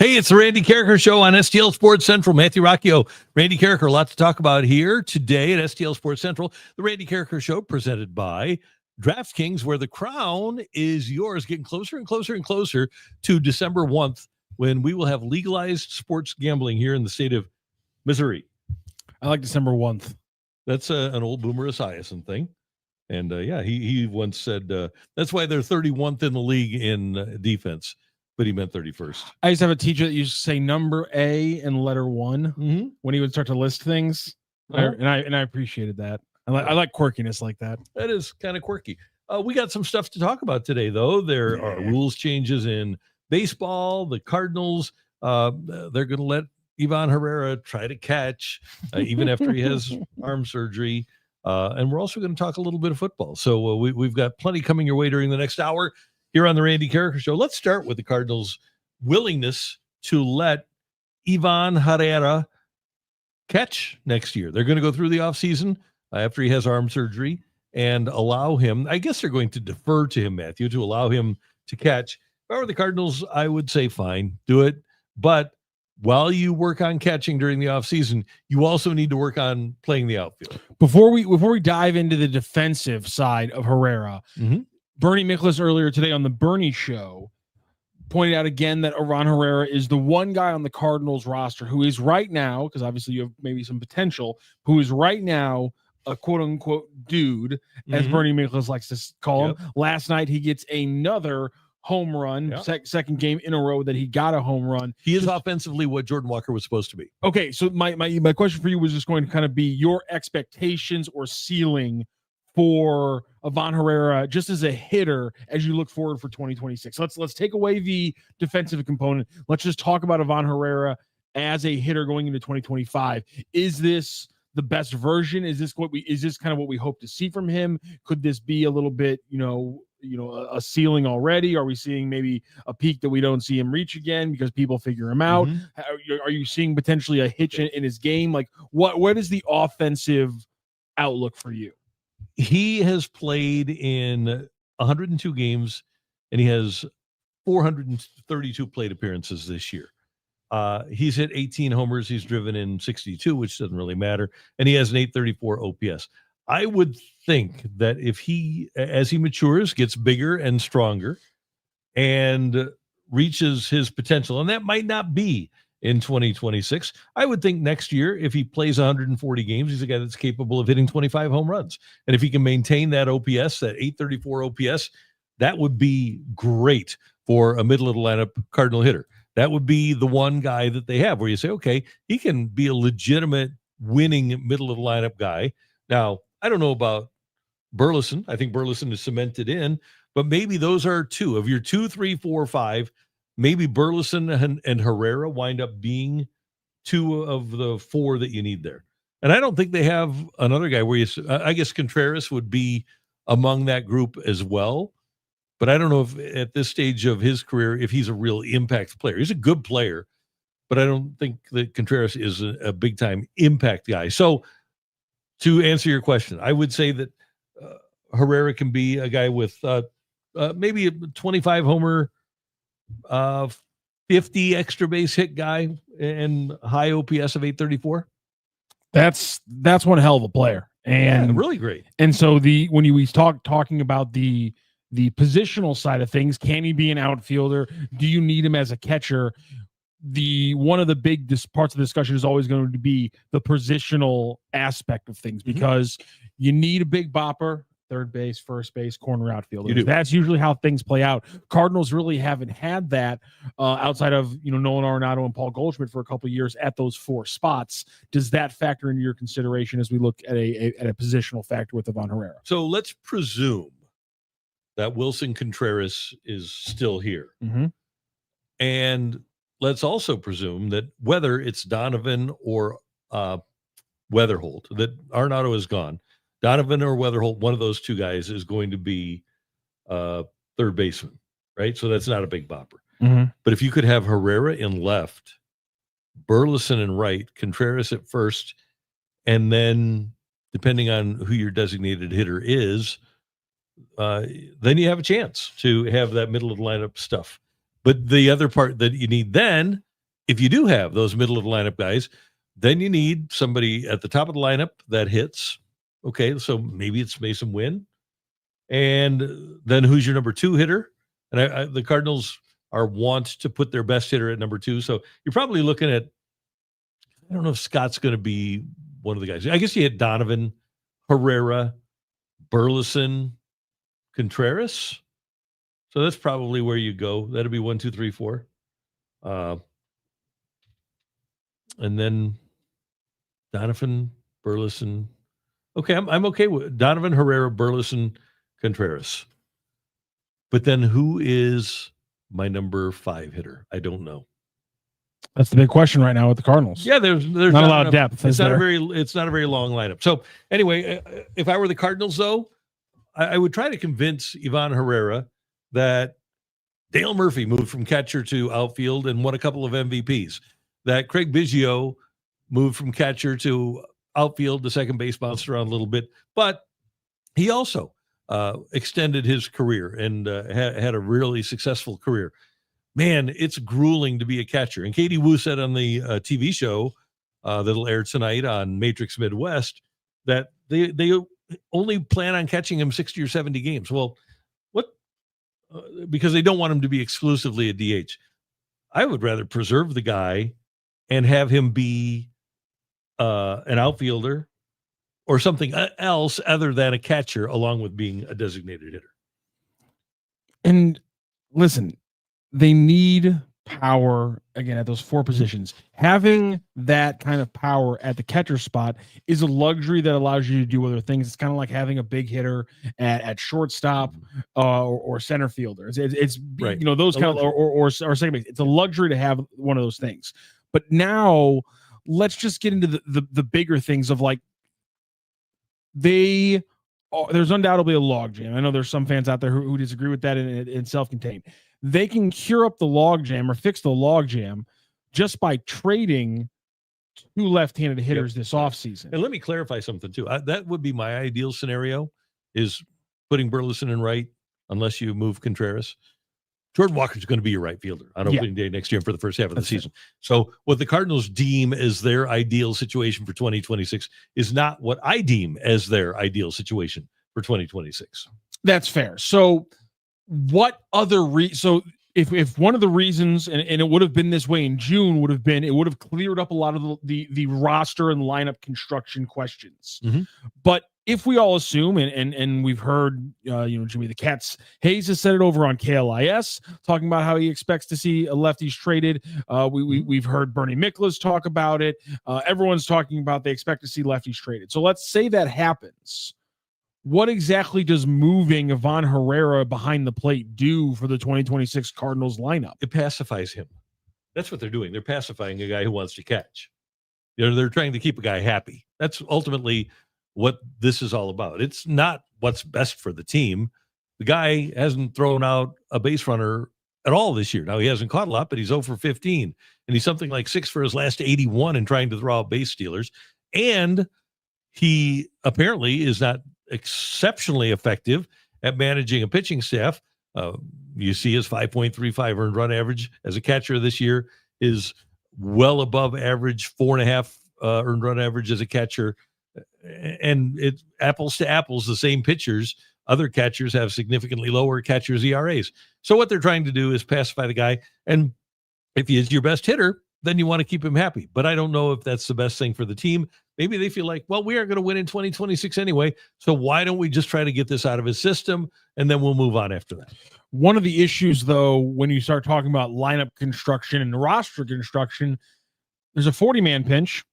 Hey, it's the Randy Karraker Show on STL Sports Central. Matthew Rocchio, Randy Karraker, a lot to talk about here today at STL Sports Central. The Randy Karraker Show presented by DraftKings, where the crown is yours, getting closer and closer and closer to December 1st, when we will have legalized sports gambling here in the state of Missouri. I like December 1st. That's an old Boomer Esiason thing. And, he once said that's why they're 31st in the league in defense. But he meant 31st. I used to have a teacher that used to say number A and letter 1 when he would start to list things, and I appreciated that. I like quirkiness like that. That is kind of quirky. We got some stuff to talk about today, though. There are rules changes in baseball. The Cardinals, they're going to let Ivan Herrera try to catch, even after he has arm surgery. And we're also going to talk a little bit of football. So we've got plenty coming your way during the next hour here on the Randy Karraker Show. Let's start with the Cardinals' willingness to let Ivan Herrera catch next year. They're going to go through the offseason after he has arm surgery and allow him, I guess they're going to defer to him, Matthew, to allow him to catch. If I were the Cardinals, I would say fine, do it. But while you work on catching during the offseason, you also need to work on playing the outfield. Before we dive into the defensive side of Herrera, Bernie Miklasz earlier today on the Bernie Show pointed out again that Ivan Herrera is the one guy on the Cardinals roster who is right now, because obviously you have maybe some potential, who is right now a quote-unquote dude, as Bernie Miklasz likes to call him. Last night he gets another home run, second game in a row that he got a home run. He is offensively what Jordan Walker was supposed to be. Okay, so my question for you was just going to kind of be your expectations or ceiling for Ivan Herrera just as a hitter as you look forward for 2026. Let's take away the defensive component. Let's just talk about Ivan Herrera as a hitter going into 2025. Is this the best version? Is this kind of what we hope to see from him? Could this be a little bit, a ceiling already? Are we seeing maybe a peak that we don't see him reach again because people figure him out? Are you seeing potentially a hitch in his game? Like what is the offensive outlook for you? He has played in 102 games, and he has 432 plate appearances this year. He's hit 18 homers. He's driven in 62, which doesn't really matter. And he has an 834 OPS. I would think that if he, as he matures, gets bigger and stronger and reaches his potential, and that might not be in 2026, I would think next year, if he plays 140 games, he's a guy that's capable of hitting 25 home runs. And if he can maintain that OPS, that 834 OPS, that would be great for a middle of the lineup Cardinal hitter. That would be the one guy that they have where you say, okay, he can be a legitimate winning middle of the lineup guy. Now, I don't know about Burleson. I think Burleson is cemented in, but maybe those are two of your 2, 3, 4, 5. Maybe Burleson and Herrera wind up being 2 of the 4 that you need there. And I don't think they have another guy where I guess Contreras would be among that group as well. But I don't know if at this stage of his career, if he's a real impact player. He's a good player, but I don't think that Contreras is a big-time impact guy. So to answer your question, I would say that Herrera can be a guy with maybe a 25 homer, 50 extra base hit guy and high OPS of 834. That's one hell of a player, and really great. And so when you talking about the positional side of things, can he be an outfielder? Do you need him as a catcher? One of the big parts of the discussion is always going to be the positional aspect of things, because you need a big bopper. Third base, first base, corner outfielder. That's usually how things play out. Cardinals really haven't had that outside of Nolan Arenado and Paul Goldschmidt for a couple of years at those 4 spots. Does that factor into your consideration as we look at a positional factor with Ivan Herrera? So let's presume that Wilson Contreras is still here, and let's also presume that whether it's Donovan or Weatherholt, that Arenado is gone. Donovan or Weatherholt, one of those 2 guys is going to be third baseman, right? So that's not a big bopper. But if you could have Herrera in left, Burleson in right, Contreras at first, and then depending on who your designated hitter is, then you have a chance to have that middle of the lineup stuff. But the other part that you need then if you do have those middle of the lineup guys, then you need somebody at the top of the lineup that hits. Okay, so maybe it's Mason Wynn. And then who's your number 2 hitter? And the Cardinals are want to put their best hitter at number 2. So you're probably looking at, I don't know if Scott's going to be one of the guys. I guess you had Donovan, Herrera, Burleson, Contreras. So that's probably where you go. That'll be 1, 2, 3, 4. And then Donovan, Burleson. Okay, I'm okay with Donovan, Herrera, Burleson, Contreras. But then who is my number 5 hitter? I don't know. That's the big question right now with the Cardinals. Yeah, there's not a lot of depth. It's not a very long lineup. So anyway, if I were the Cardinals, though, I would try to convince Ivan Herrera that Dale Murphy moved from catcher to outfield and won a couple of MVPs. That Craig Biggio moved from catcher to outfield, the second base, bounced around a little bit, but he also extended his career and had a really successful career. Man, it's grueling to be a catcher. And Katie Wu said on the TV show that'll air tonight on Matrix Midwest that they only plan on catching him 60 or 70 games. Well, what? Because they don't want him to be exclusively a DH. I would rather preserve the guy and have him be an outfielder or something else other than a catcher, along with being a designated hitter. And listen, they need power again at those 4 positions. Having that kind of power at the catcher spot is a luxury that allows you to do other things. It's kind of like having a big hitter at shortstop or center fielder. It's right. You know, those kind of or second base. It's a luxury to have one of those things. But now let's just get into the bigger things of like there's undoubtedly a logjam. I know there's some fans out there who disagree with that in self-contained. They can cure up the logjam or fix the logjam just by trading 2 left-handed hitters this offseason. And let me clarify something too. That would be my ideal scenario, is putting Burleson in right, unless you move Contreras. Jordan Walker's going to be your right fielder on opening day next year for the first half of the season. So what the Cardinals deem as their ideal situation for 2026 is not what I deem as their ideal situation for 2026. That's fair. So what other so if one of the reasons, and it would have been this way in June, would have been it would have cleared up a lot of the roster and lineup construction questions. Mm-hmm. But if we all assume, and we've heard, Jimmy the Cats Hayes has said it over on KLIS, talking about how he expects to see lefties traded. We've heard Bernie Miklas talk about it. Everyone's talking about they expect to see lefties traded. So let's say that happens. What exactly does moving Ivan Herrera behind the plate do for the 2026 Cardinals lineup? It pacifies him. That's what they're doing. They're pacifying a guy who wants to catch. They're trying to keep a guy happy. That's ultimately what this is all about. It's not what's best for the team. The guy hasn't thrown out a base runner at all this year. Now, he hasn't caught a lot, but he's 0 for 15, and he's something like 6 for his last 81 in trying to throw out base stealers. And he apparently is not exceptionally effective at managing a pitching staff. You see his 5.35 earned run average as a catcher this year is well above average, 4.5 earned run average as a catcher. And it's apples to apples, the same pitchers. Other catchers have significantly lower catchers' ERAs. So what they're trying to do is pacify the guy. And if he is your best hitter, then you want to keep him happy. But I don't know if that's the best thing for the team. Maybe they feel like, well, we are going to win in 2026 anyway. So why don't we just try to get this out of his system, and then we'll move on after that. One of the issues, though, when you start talking about lineup construction and roster construction, there's a 40-man pinch.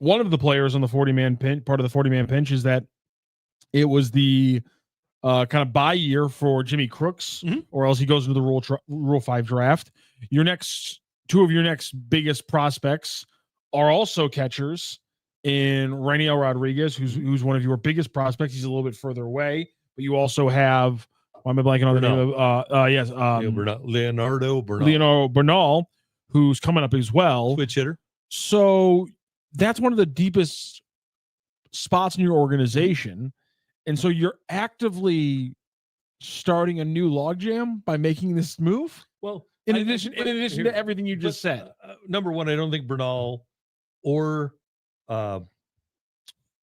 One of the players on the 40-man pinch, part of the 40-man pinch, is that it was the kind of bye year for Jimmy Crooks, or else he goes into the Rule 5 draft. Two of your next biggest prospects are also catchers in Rainiel Rodriguez, who's one of your biggest prospects. He's a little bit further away, but you also have, why am I blanking on the name of Leonardo Bernal, who's coming up as well. Switch hitter. So that's one of the deepest spots in your organization. And so you're actively starting a new logjam by making this move? Well, In addition to everything you just said. Number one, I don't think Bernal or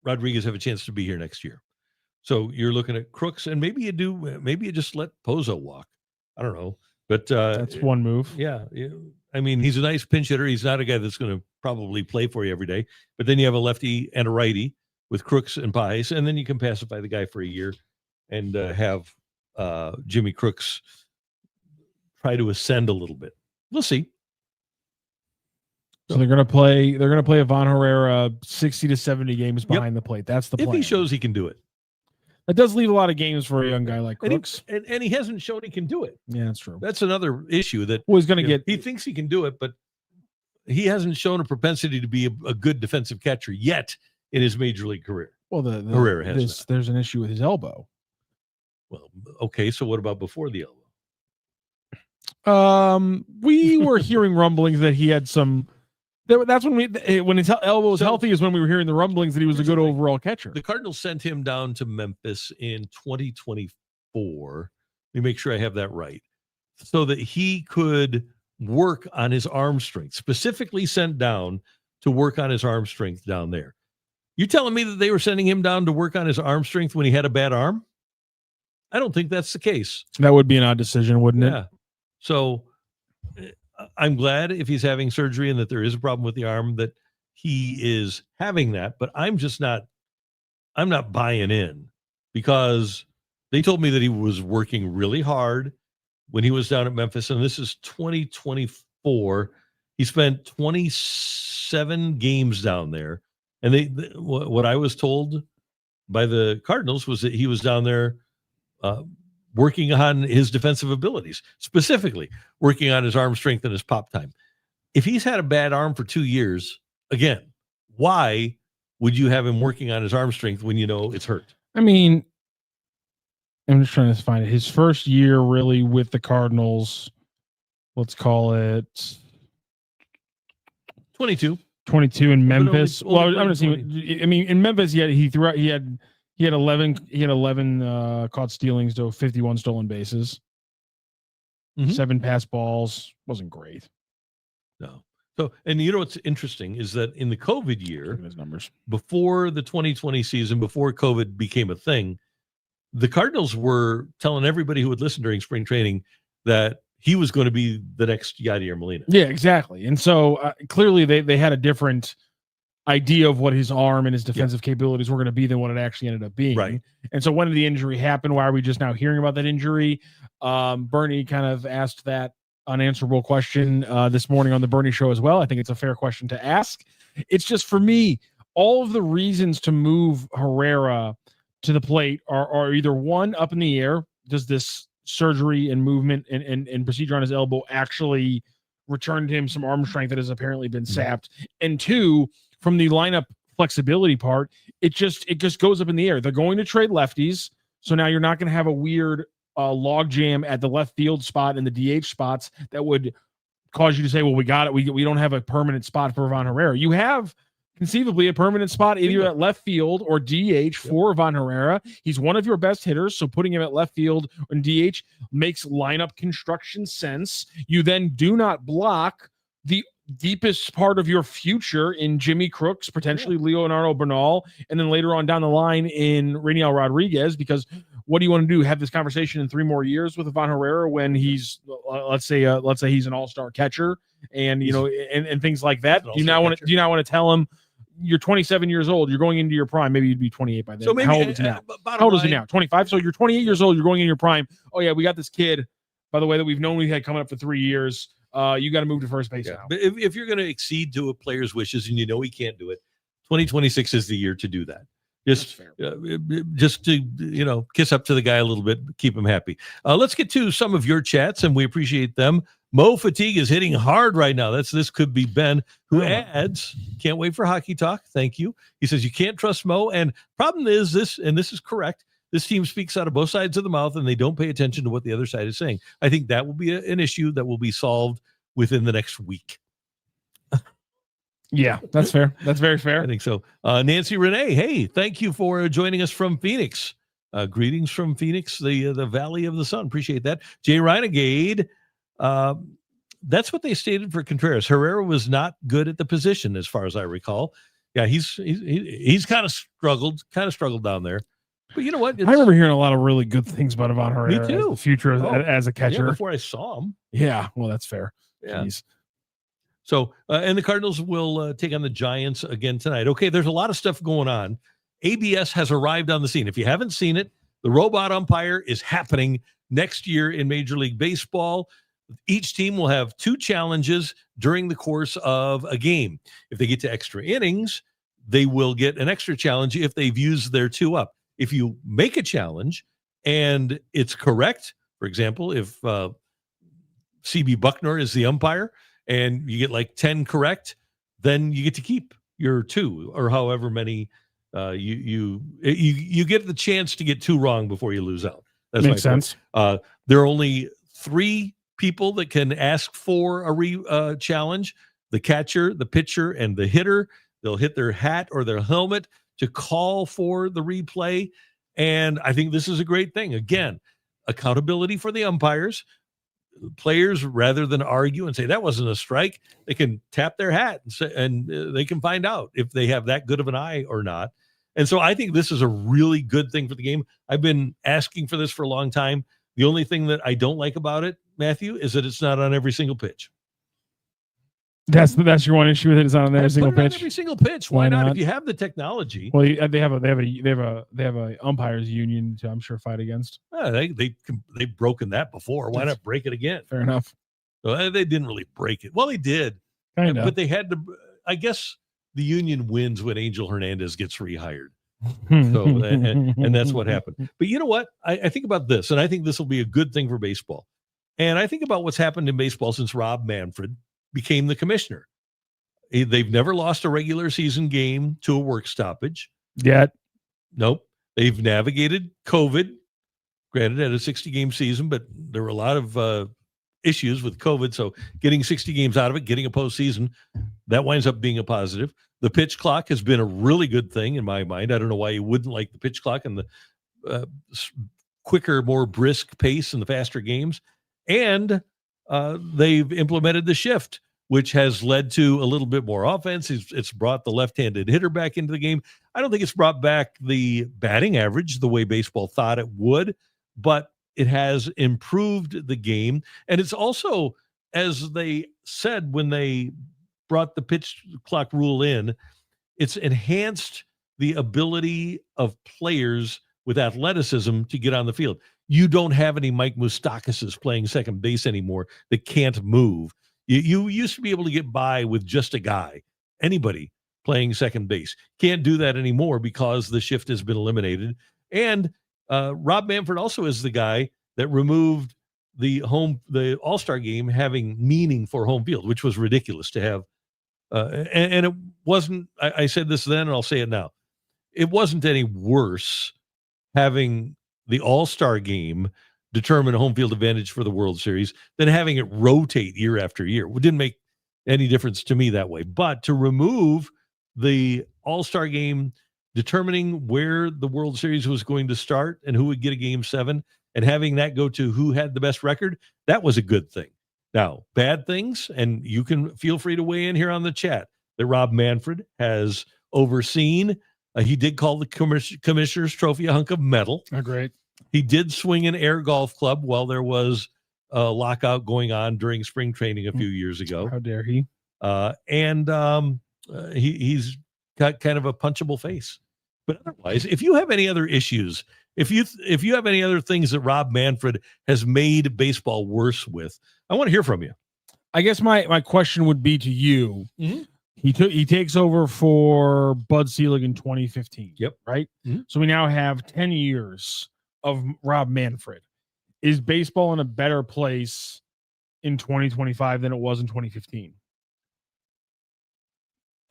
Rodriguez have a chance to be here next year. So you're looking at Crooks, and maybe you just let Pozo walk. I don't know. But that's one move. Yeah. I mean, he's a nice pinch hitter. He's not a guy that's going to probably play for you every day. But then you have a lefty and a righty with Crooks and Pies, and then you can pacify the guy for a year and have Jimmy Crooks try to ascend a little bit. We'll see. So they're going to play Ivan Herrera 60 to 70 games behind the plate. That's the plan. If he shows he can do it. That does leave a lot of games for a young guy like Crooks. And he hasn't shown he can do it. Yeah, that's true. That's another issue that he's going to get. He thinks he can do it, but he hasn't shown a propensity to be a good defensive catcher yet in his major league career. Well, Herrera has there's an issue with his elbow. Well, okay. So what about before the elbow? We were hearing rumblings that he had some. That's when his elbow was healthy is when we were hearing the rumblings that he was a good overall catcher. The Cardinals sent him down to Memphis in 2024. Let me make sure I have that right. So that he could work on his arm strength, specifically sent down to work on his arm strength down there. You telling me that they were sending him down to work on his arm strength when he had a bad arm? I don't think that's the case. That would be an odd decision, wouldn't it? Yeah. So I'm glad if he's having surgery and that there is a problem with the arm that he is having that, but I'm not buying in because they told me that he was working really hard when he was down at Memphis, and this is 2024. He spent 27 games down there, and what I was told by the Cardinals was that he was down there working on his defensive abilities, specifically working on his arm strength and his pop time. If he's had a bad arm for 2 years, again, why would you have him working on his arm strength when you know it's hurt? I mean, I'm just trying to find it. His first year really with the Cardinals, let's call it 22 in Memphis. I'm going to see. I mean, in Memphis, he had 11 caught stealings to 51 stolen bases. 7 pass balls. Wasn't great. No. So, and you know what's interesting is that in the COVID year, his numbers before the 2020 season, before COVID became a thing, the Cardinals were telling everybody who would listen during spring training that he was going to be the next Yadier Molina. Yeah, exactly. And so clearly they had a different idea of what his arm and his defensive capabilities were going to be than what it actually ended up being. Right. And so when did the injury happen? Why are we just now hearing about that injury? Bernie kind of asked that unanswerable question this morning on the Bernie show as well. I think it's a fair question to ask. It's just, for me, all of the reasons to move Herrera to the plate are either one, up in the air. Does this surgery and movement and procedure on his elbow actually return to him some arm strength that has apparently been sapped? And two, from the lineup flexibility part, it just goes up in the air. They're going to trade lefties, so now you're not going to have a weird log jam at the left field spot and the DH spots that would cause you to say, well, we got it. We don't have a permanent spot for Ivan Herrera. You have conceivably a permanent spot either at left field or DH for Ivan Herrera. He's one of your best hitters, so putting him at left field and DH makes lineup construction sense. You then do not block the deepest part of your future in Jimmy Crooks, potentially Leonardo Bernal, and then later on down the line in Rainiel Rodriguez, because what do you want to do? Have this conversation in 3 more years with Ivan Herrera when he's let's say he's an all-star catcher and and things like that. Do you now want to tell him you're 27 years old, you're going into your prime? Maybe you'd be 28 by then. So maybe, how old is he now? How old is he now? 25. So you're 28 years old, you're going in your prime. Oh yeah, we got this kid, by the way, that we've known we had coming up for 3 years. You got to move to first base now. But if you're going to exceed to a player's wishes and you know he can't do it, 2026 is the year to do that. Just to kiss up to the guy a little bit, keep him happy. Let's get to some of your chats, and we appreciate them. Mo Fatigue is hitting hard right now. This could be Ben, who adds, can't wait for hockey talk. Thank you. He says you can't trust Mo, and problem is this, and this is correct. This team speaks out of both sides of the mouth, and they don't pay attention to what the other side is saying. I think that will be an issue that will be solved within the next week. Yeah, that's fair. That's very fair. I think so. Nancy Renee, hey, thank you for joining us from Phoenix. Greetings from Phoenix, the Valley of the Sun. Appreciate that. Jay Renegade, that's what they stated for Contreras. Herrera was not good at the position, as far as I recall. Yeah, he's kind of struggled down there. But you know what? I remember hearing a lot of really good things about Ivan Herrera. Me too. As the future as a catcher. Yeah, before I saw him. Yeah, well, that's fair. Yeah. Jeez. So, and the Cardinals will take on the Giants again tonight. Okay, there's a lot of stuff going on. ABS has arrived on the scene. If you haven't seen it, the robot umpire is happening next year in Major League Baseball. Each team will have 2 challenges during the course of a game. If they get to extra innings, they will get an extra challenge if they've used their 2 up. If you make a challenge and it's correct, for example, if CB Bucknor is the umpire and you get like 10 correct, then you get to keep your 2 or however many you get the chance to get 2 wrong before you lose out. That's makes sense. There are only 3 people that can ask for a challenge: the catcher, the pitcher, and the hitter. They'll hit their hat or their helmet to call for the replay. And I think this is a great thing. Again, accountability for the umpires. Players, rather than argue and say that wasn't a strike, they can tap their hat and say, and they can find out if they have that good of an eye or not. And so I think this is a really good thing for the game. I've been asking for this for a long time. The only thing that I don't like about it, Matthew, is that it's not on every single pitch. That's your one issue with it. It's not on every single pitch. Every single pitch. Why not? If you have the technology. Well, they have a umpires union to, I'm sure, fight against. They've broken that before. Why not break it again? Fair enough. So they didn't really break it. Well, they did, but they had to. I guess the union wins when Angel Hernandez gets rehired. So and that's what happened. But you know what? I think about this, and I think this will be a good thing for baseball. And I think about what's happened in baseball since Rob Manfred became the commissioner. They've never lost a regular season game to a work stoppage. Yet. Nope. They've navigated COVID, granted at a 60-game season, but there were a lot of issues with COVID. So getting 60 games out of it, getting a postseason, that winds up being a positive. The pitch clock has been a really good thing in my mind. I don't know why you wouldn't like the pitch clock and the quicker, more brisk pace and the faster games. And they've implemented the shift, which has led to a little bit more offense. It's brought the left-handed hitter back into the game. I don't think it's brought back the batting average the way baseball thought it would, but it has improved the game. And it's also, as they said when they brought the pitch clock rule in, it's enhanced the ability of players with athleticism to get on the field. You don't have any Mike Moustakas playing second base anymore that can't move. You used to be able to get by with just a guy, anybody playing second base. Can't do that anymore because the shift has been eliminated. And Rob Manfred also is the guy that removed the All-Star game having meaning for home field, which was ridiculous to have. And it wasn't, I said this then and I'll say it now. It wasn't any worse having the All-Star game determine home field advantage for the World Series than having it rotate year after year. It didn't make any difference to me that way. But to remove the All-Star game determining where the World Series was going to start and who would get a Game 7 and having that go to who had the best record, that was a good thing. Now, bad things, and you can feel free to weigh in here on the chat, that Rob Manfred has overseen. He did call the Commissioner's Trophy a hunk of metal. Oh, great. He did swing an air golf club while there was a lockout going on during spring training a few years ago. How dare he? He's got kind of a punchable face. But otherwise, if you have any other issues, if you have any other things that Rob Manfred has made baseball worse with, I want to hear from you. I guess my question would be to you. Mm-hmm. He takes over for Bud Selig in 2015. Yep. Right? Mm-hmm. So we now have 10 years of Rob Manfred. Is baseball in a better place in 2025 than it was in 2015?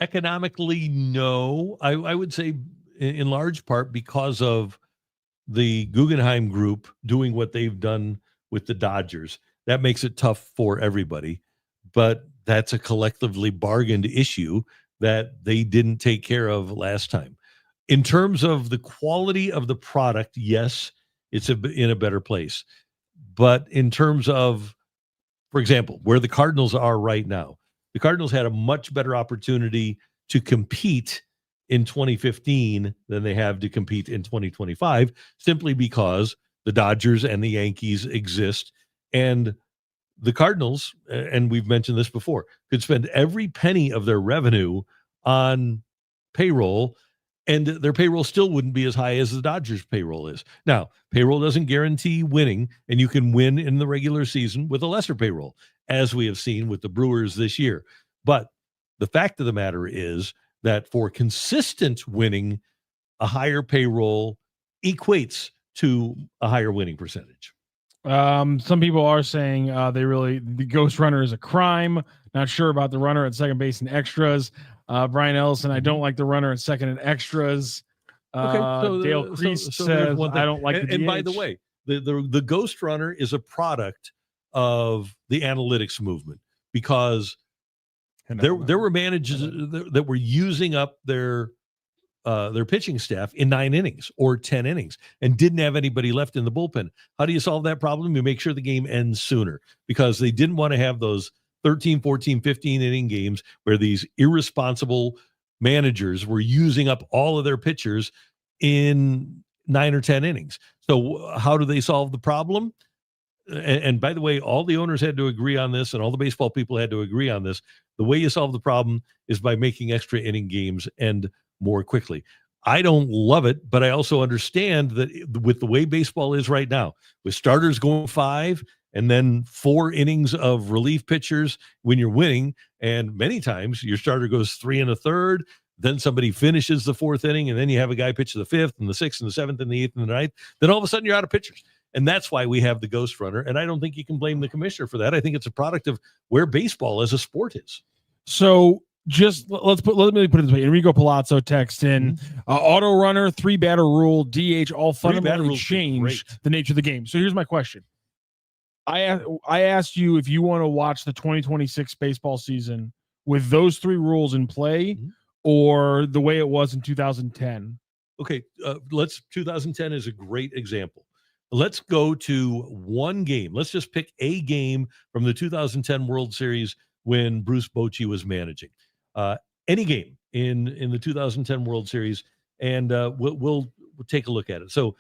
Economically, no. I would say in large part because of the Guggenheim Group doing what they've done with the Dodgers. That makes it tough for everybody. But that's a collectively bargained issue that they didn't take care of last time. In terms of the quality of the product, yes, it's in a better place. But in terms of for example, where the Cardinals are right now. The Cardinals had a much better opportunity to compete in 2015 than they have to compete in 2025, simply because the Dodgers and the Yankees exist. And the Cardinals, and we've mentioned this before, could spend every penny of their revenue on payroll, and their payroll still wouldn't be as high as the Dodgers payroll is. Now, payroll doesn't guarantee winning, and you can win in the regular season with a lesser payroll, as we have seen with the Brewers this year. But the fact of the matter is that for consistent winning, a higher payroll equates to a higher winning percentage. Some people are saying the ghost runner is a crime. Not sure about the runner at second base and extras. Brian Ellison, I don't like the runner at second and extras. Okay, so Dale Kreese says I don't like the and DH. by the way, the ghost runner is a product of the analytics movement, because there were managers that were using up their pitching staff in 9 innings or 10 innings and didn't have anybody left in the bullpen. How do you solve that problem? You make sure the game ends sooner, because they didn't want to have those 13, 14, 15 inning games where these irresponsible managers were using up all of their pitchers in 9 or 10 innings. So how do they solve the problem? And by the way, all the owners had to agree on this, and all the baseball people had to agree on this. The way you solve the problem is by making extra inning games end more quickly. I don't love it, but I also understand that with the way baseball is right now, with starters going 5 and then 4 innings of relief pitchers when you're winning, and many times your starter goes 3 1/3, then somebody finishes the 4th inning, and then you have a guy pitch the 5th and the 6th and the 7th and the 8th and the 9th, then all of a sudden you're out of pitchers. And that's why we have the ghost runner. And I don't think you can blame the commissioner for that. I think it's a product of where baseball as a sport is. So just let me put it this way. Enrico Palazzo text in auto runner, 3-batter rule, DH, all fundamentally change the nature of the game. So here's my question. I asked you if you want to watch the 2026 baseball season with those 3 rules in play or the way it was in 2010. Okay, 2010 is a great example. Let's go to one game. Let's just pick a game from the 2010 World Series when Bruce Bochy was managing. Any game in the 2010 World Series, and we'll take a look at it. So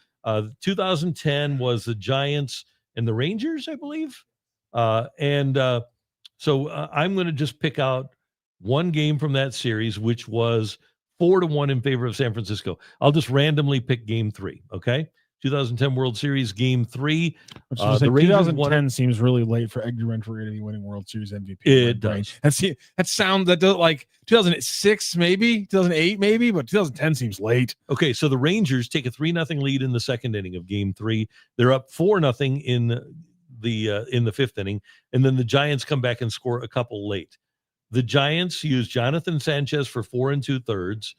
2010 was the Giants and the Rangers, I believe. So I'm going to just pick out one game from that series, which was 4-1 in favor of San Francisco. I'll just randomly pick game 3, okay? 2010 World Series, game 3. The 2010 seems really late for Edgar Renteria to be winning World Series MVP. It does. That does like 2006, maybe 2008, maybe, but 2010 seems late. Okay, so the Rangers take a 3-0 lead in the 2nd inning of game 3. They're up 4-0 in the 5th inning, and then the Giants come back and score a couple late. The Giants use Jonathan Sanchez for 4 2/3.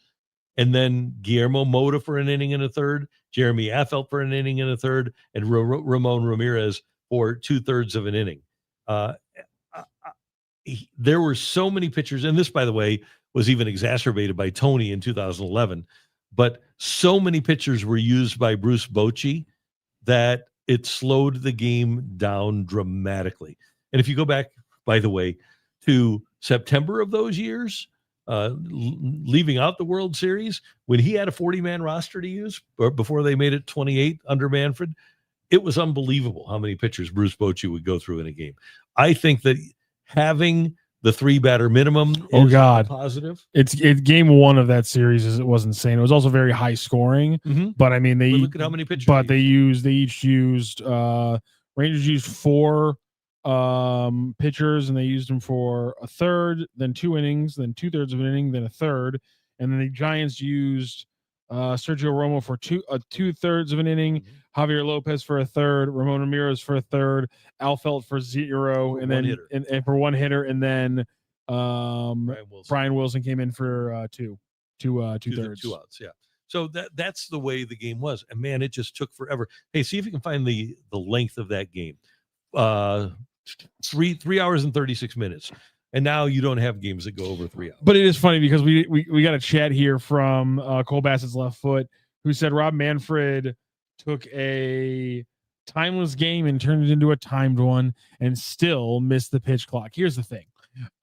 And then Guillermo Mota for an inning and a third, Jeremy Affeldt for an inning and a third, and Ramon Ramirez for 2/3 of an inning. There were so many pitchers, and this, by the way, was even exacerbated by Tony in 2011, but so many pitchers were used by Bruce Bochy that it slowed the game down dramatically. And if you go back, by the way, to September of those years, leaving out the World Series, when he had a 40-man roster to use before they made it 28 under Manfred, it was unbelievable how many pitchers Bruce Bochy would go through in a game. I think that having the 3-batter minimum is positive. It's game 1 of that series. It was insane. It was also very high scoring, but I mean, look at how many pitchers. But they each used Rangers used 4 pitchers, and they used them for a third, then 2 innings, then 2/3 of an inning, then a third, and then the Giants used Sergio Romo for 2/3 of an inning, Javier Lopez for a third, Ramon Ramirez for a third, Affeldt for 0, and then and for 1 hitter, and then Brian Wilson came in for 2/3. 2 outs. Yeah. So that's the way the game was, and man, it just took forever. Hey, see if you can find the length of that game. 3 hours and 36 minutes, and now you don't have games that go over 3 hours. But it is funny because we got a chat here from Cole Bassett's Left Foot, who said Rob Manfred took a timeless game and turned it into a timed one and still missed the pitch clock. Here's the thing.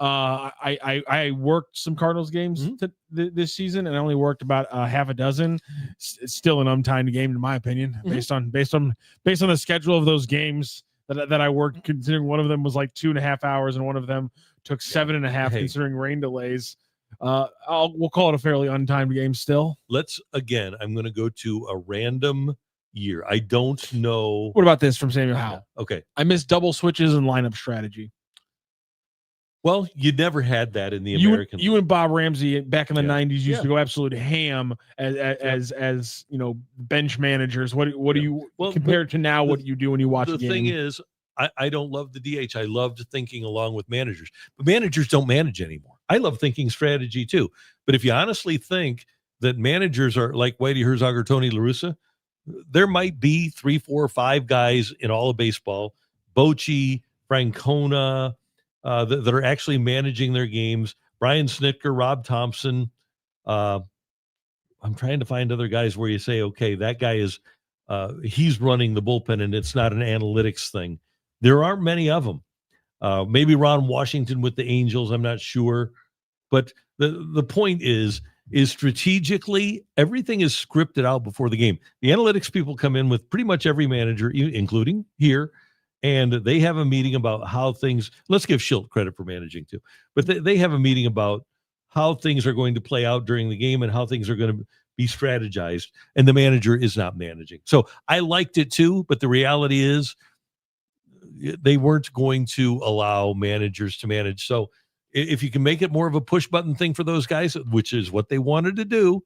I worked some Cardinals games this season, and I only worked about half a dozen. It's still an untimed game, in my opinion, based on the schedule of those games that I worked. Considering one of them was like 2.5 hours, and one of them took 7.5, considering rain delays. We'll call it a fairly untimed game. Still, I'm going to go to a random year. I don't know. What about this from Samuel Howell? Okay, I missed double switches and lineup strategy. Well, you never had that in the American. You and Bob Ramsey back in the 90s used to go absolute ham as bench managers. What do you compared to now? What do you do when you watch a game? The thing is, I don't love the DH. I loved thinking along with managers, but managers don't manage anymore. I love thinking strategy too. But if you honestly think that managers are like Whitey Herzog or Tony La Russa, there might be 3, 4, or 5 guys in all of baseball, Bochy, Francona, that are actually managing their games. Brian Snitker, Rob Thompson. I'm trying to find other guys where you say, okay, that guy is he's running the bullpen and it's not an analytics thing. There aren't many of them. Maybe Ron Washington with the Angels, I'm not sure. But the point is strategically, everything is scripted out before the game. The analytics people come in with pretty much every manager, including here, and they have a meeting about how things, let's give Schilt credit for managing too, but they have a meeting about how things are going to play out during the game and how things are going to be strategized, and the manager is not managing. So I liked it too, but the reality is they weren't going to allow managers to manage. So if you can make it more of a push button thing for those guys, which is what they wanted to do,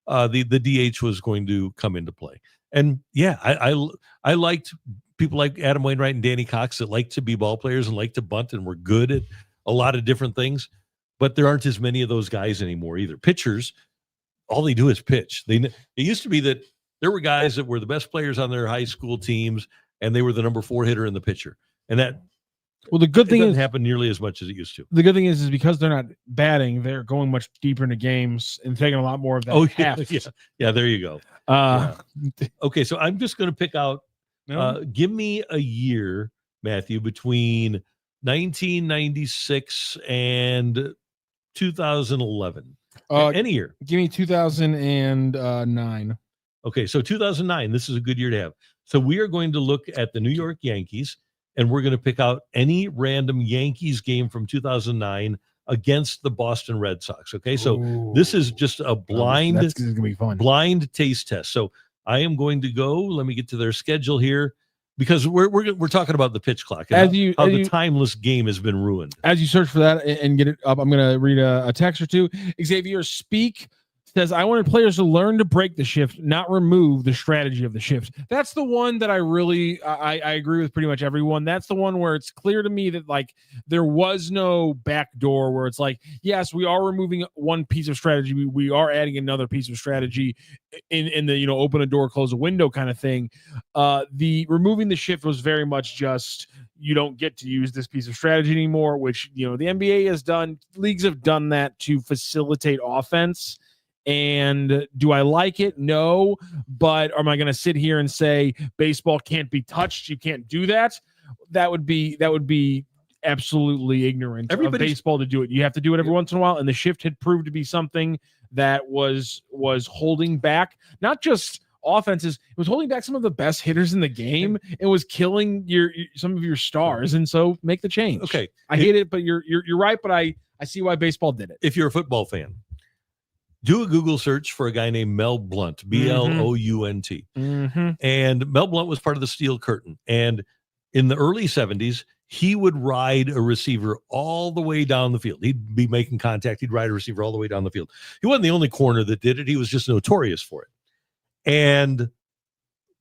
the DH was going to come into play. And yeah, I liked people like Adam Wainwright and Danny Cox that like to be ball players and like to bunt and were good at a lot of different things, but there aren't as many of those guys anymore either. Pitchers, all they do is pitch. It used to be that there were guys that were the best players on their high school teams and they were the number 4 hitter in the pitcher. And that, well, the good thing doesn't is happen nearly as much as it used to. The good thing is because they're not batting, they're going much deeper into games and taking a lot more of that. Oh, yeah, there you go. Okay, so I'm just going to pick out. Give me a year, Matthew, between 1996 and 2011. Any year. Give me 2009. Okay, so 2009. This is a good year to have. So we are going to look at the New York Yankees, and we're going to pick out any random Yankees game from 2009 against the Boston Red Sox. Okay, so this is just a blind, that's gonna be fun. Blind taste test. So I am going to go. Let me get to their schedule here, because we're talking about the pitch clock and how the timeless game has been ruined. As you search for that and get it up, I'm going to read a text or two. Xavier Speak says, I wanted players to learn to break the shift, not remove the strategy of the shift. That's the one that I agree with pretty much everyone. That's the one where it's clear to me that like there was no back door where it's like, yes, we are removing one piece of strategy. We are adding another piece of strategy in the, open a door, close a window kind of thing. The removing the shift was very much just, you don't get to use this piece of strategy anymore, which, the NBA has done. Leagues have done that to facilitate offense. And do I like it? No. But am I going to sit here and say baseball can't be touched? You can't do that. That would be absolutely ignorant of baseball to do it. You have to do it every once in a while. And the shift had proved to be something that was holding back, not just offenses. It was holding back some of the best hitters in the game. It was killing some of your stars. And so make the change. Okay. I hate it, but you're right. But I see why baseball did it. If you're a football fan, do a Google search for a guy named Mel Blount, Blount. Mm-hmm. And Mel Blount was part of the Steel Curtain. And in the early 70s, he would ride a receiver all the way down the field. He'd be making contact. He'd ride a receiver all the way down the field. He wasn't the only corner that did it. He was just notorious for it. And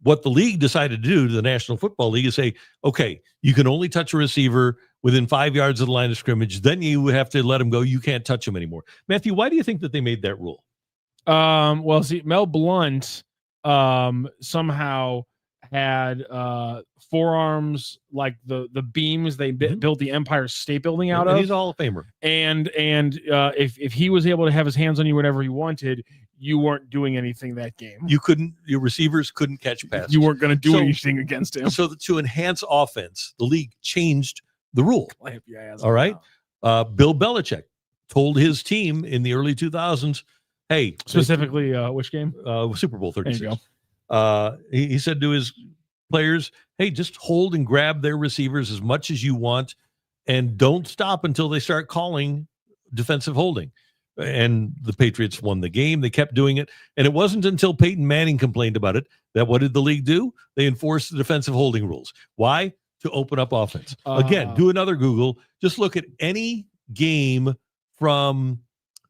what the league decided to do, to the National Football League, is say, okay, you can only touch a receiver within 5 yards of the line of scrimmage. Then you would have to let him go. You can't touch him anymore. Matthew, why do you think that they made that rule? Well, see, Mel Blount somehow had forearms like the beams they built the Empire State Building out of. He's a Hall of Famer. And if he was able to have his hands on you whenever he wanted, you weren't doing anything that game. Your receivers couldn't catch passes. You weren't going to do anything against him. So to enhance offense, the league changed the rule. All right. Bill Belichick told his team in the early 2000s, hey, specifically which game? Super Bowl 36. There you go. He said to his players, hey, just hold and grab their receivers as much as you want and don't stop until they start calling defensive holding. And the Patriots won the game. They kept doing it. And it wasn't until Peyton Manning complained about it that what did the league do? They enforced the defensive holding rules. Why? To open up offense. Again, do another Google. Just look at any game from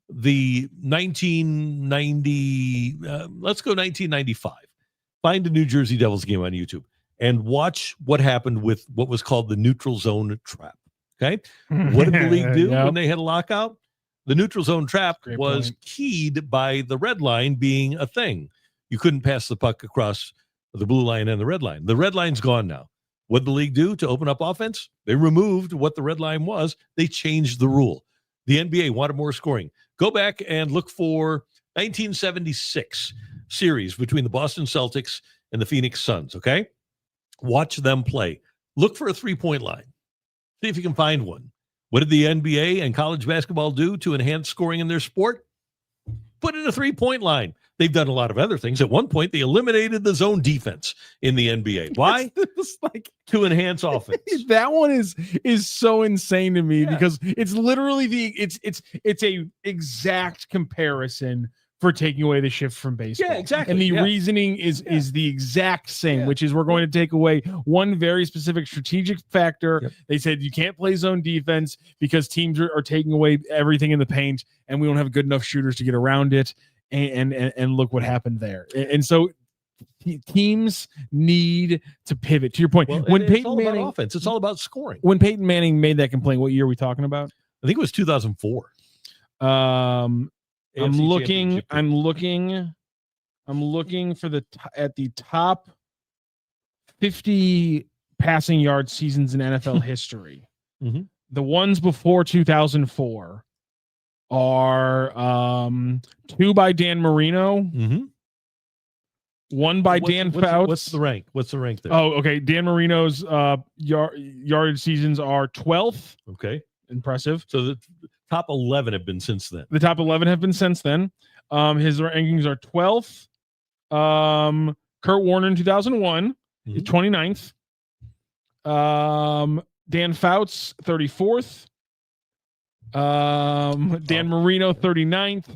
the 1990, let's go 1995. Find a New Jersey Devils game on YouTube and watch what happened with what was called the neutral zone trap. Okay. What did the league do when they had a lockout? The neutral zone trap was keyed by the red line being a thing. You couldn't pass the puck across the blue line and the red line. The red line's gone now. What did the league do to open up offense? They removed what the red line was. They changed the rule. The NBA wanted more scoring. Go back and look for 1976 series between the Boston Celtics and the Phoenix Suns, okay? Watch them play. Look for a three-point line. See if you can find one. What did the NBA and college basketball do to enhance scoring in their sport? Put in a three-point line. They've done a lot of other things. At one point, they eliminated the zone defense in the NBA. Why? To enhance offense. That one is so insane to me because it's literally it's a exact comparison for taking away the shift from baseball. Yeah, exactly. And the reasoning is the exact same, which is we're going to take away one very specific strategic factor. Yep. They said you can't play zone defense because teams are taking away everything in the paint, and we don't have good enough shooters to get around it. And look what happened there. And so teams need to pivot. To your point, when Peyton Manning offense, it's all about scoring. When Peyton Manning made that complaint, what year are we talking about? I think it was 2004. I'm looking for at the top 50 passing yard seasons in NFL history. Mm-hmm. The ones before 2004 are 2 by Dan Marino, 1 by Dan Fouts. What's the rank? What's the rank there? Oh, okay. Dan Marino's yardage seasons are 12th. Okay, impressive. So the top 11 have been since then. The top 11 have been since then. His rankings are 12th. Kurt Warner in 2001 is 29th. Dan Fouts 34th. Dan Marino 39th,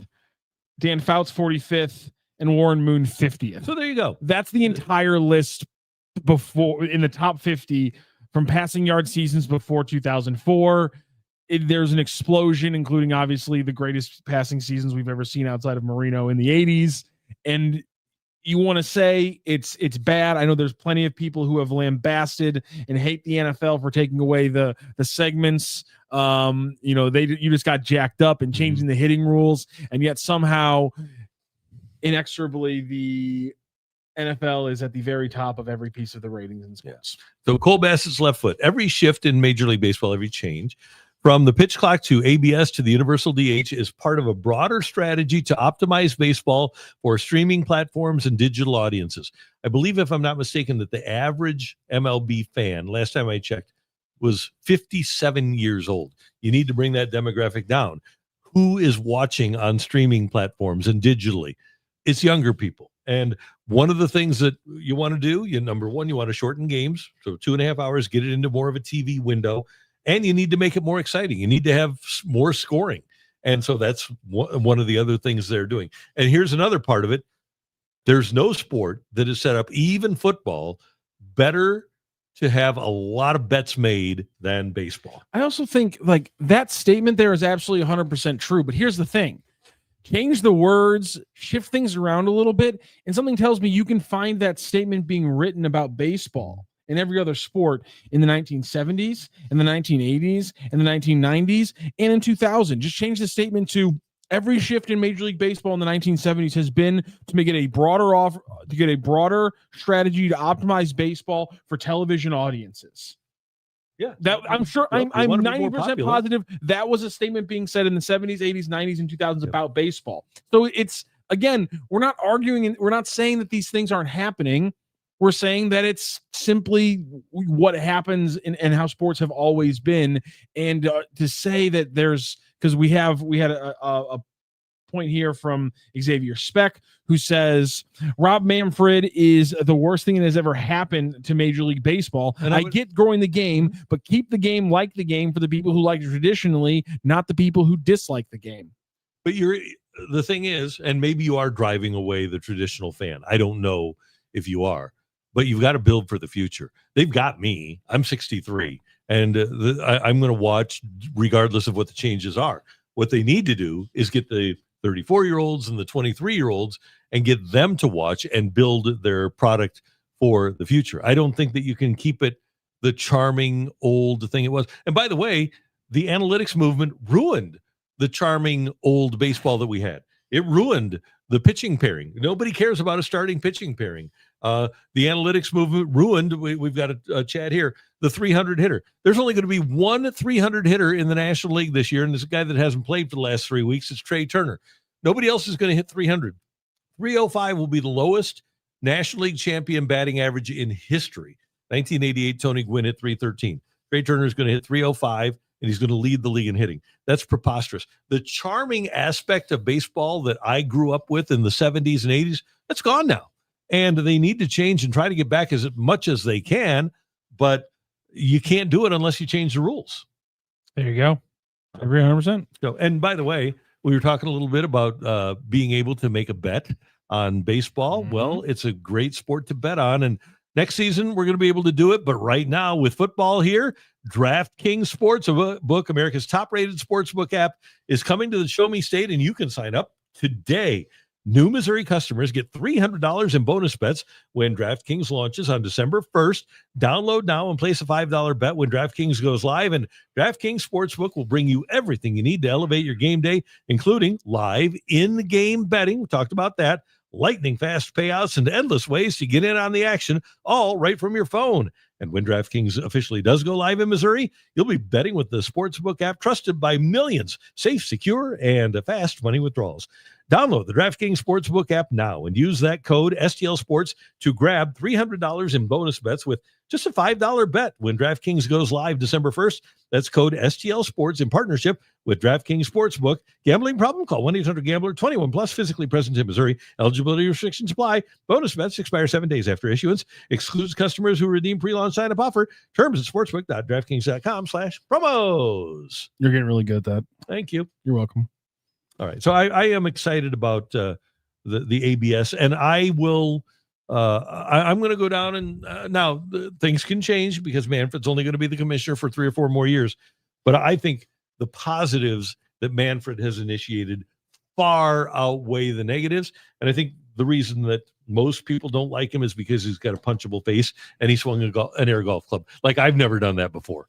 Dan Fouts 45th, and Warren Moon 50th. So there you go. That's the entire list before in the top 50 from passing yard seasons before 2004. There's an explosion, including obviously the greatest passing seasons we've ever seen outside of Marino in the 80s. And you want to say it's bad. I know there's plenty of people who have lambasted and hate the NFL for taking away the segments. You just got jacked up and changing the hitting rules, and yet somehow inexorably the NFL is at the very top of every piece of the ratings in sports. So Cole Bassett's left foot. Every shift in Major League Baseball, every change from the pitch clock to ABS to the universal DH is part of a broader strategy to optimize baseball for streaming platforms and digital audiences. I believe, if I'm not mistaken, that the average MLB fan, last time I checked, was 57 years old. You need to bring that demographic down. Who is watching on streaming platforms and digitally? It's younger people. And one of the things that you want to do, number one, you want to shorten games. So 2.5 hours, get it into more of a TV window. And you need to make it more exciting. You need to have more scoring. And so that's one of the other things they're doing. And here's another part of it. There's no sport that is set up, even football, better to have a lot of bets made than baseball. I also think like that statement there is absolutely 100% true. But here's the thing. Change the words, shift things around a little bit, and something tells me you can find that statement being written about baseball and every other sport in the 1970s, in the 1980s, in the 1990s, and in 2000. Just change the statement to Every shift in Major League Baseball in the 1970s has been to make it a broader strategy to optimize baseball for television audiences. Yeah, That I'm sure I'm we wanna be more 90% popular. positive that was a statement being said in the 70s, 80s, 90s, and 2000s about baseball. So it's, again, we're not arguing and we're not saying that these things aren't happening. We're saying that it's simply what happens and how sports have always been. And to say that because we had a point here from Xavier Speck, who says Rob Manfred is the worst thing that has ever happened to Major League Baseball. And I get growing the game, but keep the game like the game for the people who like it traditionally, not the people who dislike the game. But the thing is, and maybe you are driving away the traditional fan. I don't know if you are, but you've got to build for the future. They've got me. I'm 63, and I'm going to watch regardless of what the changes are. What they need to do is get the 34-year-olds and the 23-year-olds and get them to watch and build their product for the future. I don't think that you can keep it the charming old thing it was. And by the way, the analytics movement ruined the charming old baseball that we had. It ruined the pitching pairing. Nobody cares about a starting pitching pairing. The analytics movement ruined, we've got a chat here, the 300 hitter. There's only going to be one 300 hitter in the National League this year, and there's a guy that hasn't played for the last 3 weeks. It's Trey Turner. Nobody else is going to hit 300. 305 will be the lowest National League champion batting average in history. 1988, Tony Gwynn hit 313. Trey Turner is going to hit 305, and he's going to lead the league in hitting. That's preposterous. The charming aspect of baseball that I grew up with in the 70s and 80s, that's gone now. And they need to change and try to get back as much as they can, but you can't do it unless you change the rules. There you go. I agree 100%. So, and by the way, we were talking a little bit about being able to make a bet on baseball. Mm-hmm. Well, it's a great sport to bet on, and next season we're going to be able to do it. But right now with football here, DraftKings Sportsbook, America's top-rated sportsbook app, is coming to the Show Me State, and you can sign up today. New Missouri customers get $300 in bonus bets when DraftKings launches on December 1st. Download now and place a $5 bet when DraftKings goes live. And DraftKings Sportsbook will bring you everything you need to elevate your game day, including live in-game betting. We talked about that. Lightning fast payouts and endless ways to get in on the action, all right from your phone. And when DraftKings officially does go live in Missouri, you'll be betting with the Sportsbook app trusted by millions. Safe, secure, and fast money withdrawals. Download the DraftKings Sportsbook app now and use that code STL Sports to grab $300 in bonus bets with just a $5 bet when DraftKings goes live December 1st. That's code STL Sports in partnership with DraftKings Sportsbook. Gambling problem? Call 1-800-GAMBLER. 21 plus, physically present in Missouri. Eligibility restrictions apply. Bonus bets expire 7 days after issuance. Excludes customers who redeem pre-launch sign-up offer. Terms at sportsbook.draftkings.com/promos. You're getting really good at that. Thank you. You're welcome. All right. So I am excited about the ABS, and I will I'm going to go down and now things can change because Manfred's only going to be the commissioner for 3 or 4 more years. But I think the positives that Manfred has initiated far outweigh the negatives. And I think the reason that most people don't like him is because he's got a punchable face and he swung an air golf club. Like, I've never done that before.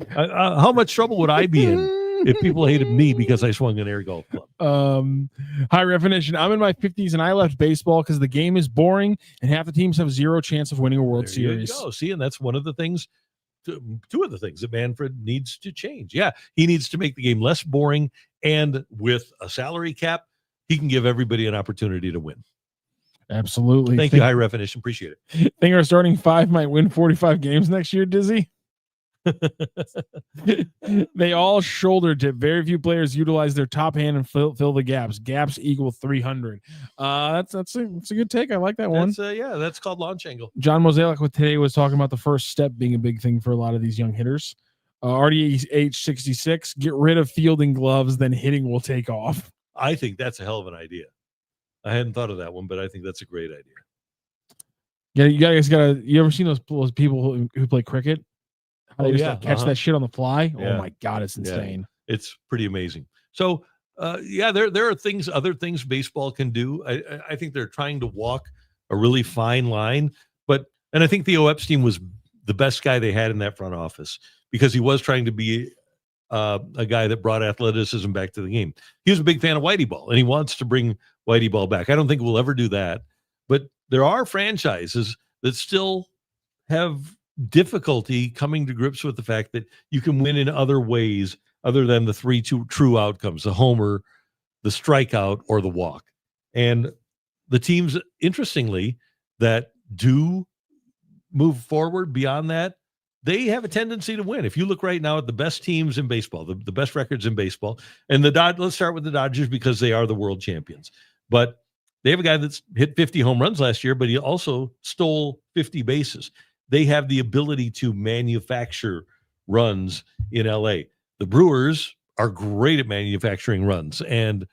How much trouble would I be in if people hated me because I swung an air golf club? High definition. I'm in my 50s and I left baseball because the game is boring and half the teams have zero chance of winning a World Series. You go. See, and that's one of the things, 2 of the things that Manfred needs to change. Yeah, he needs to make the game less boring, and with a salary cap, he can give everybody an opportunity to win. Absolutely. Thank you, High Definition. Appreciate it. Think our starting 5 might win 45 games next year, Dizzy? They all shoulder tip. Very few players utilize their top hand and fill the gaps. Gaps equal 300. That's a good take. I like that one. That's called launch angle. John Mozeliak with today was talking about the first step being a big thing for a lot of these young hitters. RDA age 66. Get rid of fielding gloves, then hitting will take off. I think that's a hell of an idea. I hadn't thought of that one, but I think that's a great idea. Yeah, you guys gotta. You ever seen those people who play cricket? How they just catch that shit on the fly. Yeah. Oh my God, it's insane. Yeah. It's pretty amazing. So, there are other things baseball can do. I think they're trying to walk a really fine line. And I think Theo Epstein was the best guy they had in that front office because he was trying to be a guy that brought athleticism back to the game. He was a big fan of Whitey Ball, and he wants to bring Whitey Ball back. I don't think we'll ever do that, but there are franchises that still have difficulty coming to grips with the fact that you can win in other ways other than the three true outcomes: the homer, the strikeout, or the walk. And the teams, interestingly, that do move forward beyond that, they have a tendency to win. If you look right now at the best teams in baseball, the best records in baseball, and let's start with the Dodgers because they are the world champions. But they have a guy that's hit 50 home runs last year, but he also stole 50 bases. They have the ability to manufacture runs in LA. The Brewers are great at manufacturing runs and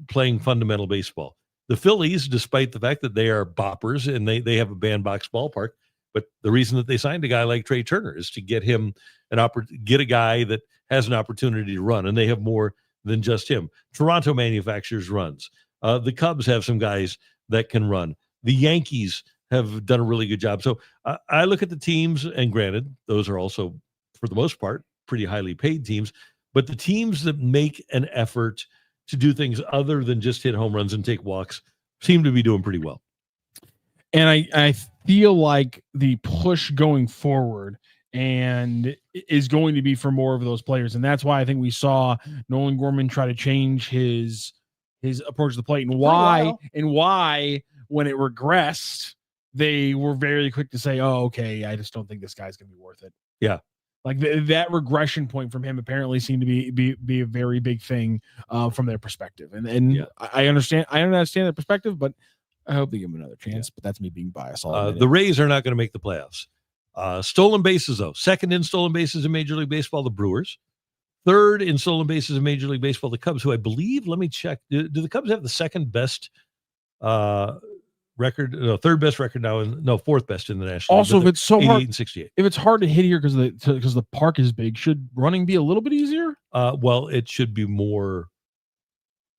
playing fundamental baseball. The Phillies, despite the fact that they are boppers and they have a bandbox ballpark, but the reason that they signed a guy like Trey Turner is to get him get a guy that has an opportunity to run, and they have more than just him. Toronto manufactures runs. The Cubs have some guys that can run. The Yankees have done a really good job. So I look at the teams, and granted, those are also, for the most part, pretty highly paid teams, but the teams that make an effort to do things other than just hit home runs and take walks seem to be doing pretty well. And I feel like the push going forward and is going to be for more of those players. And that's why I think we saw Nolan Gorman try to change his approach to the plate, and why when it regressed, they were very quick to say, oh, okay, I just don't think this guy's going to be worth it. Yeah. Like that regression point from him apparently seemed to be a very big thing from their perspective. And yeah. I understand their perspective, but I hope they give him another chance, but that's me being biased. The Rays are not going to make the playoffs. Stolen bases, though. Second in stolen bases in Major League Baseball, the Brewers. Third in stolen bases in Major League Baseball, the Cubs, who I believe, let me check. Do the Cubs have the second best record? No, third best record now. Fourth best in the National League. Also, if it's so hard, and 68. If it's hard to hit here because the park is big, should running be a little bit easier? Well, it should be more.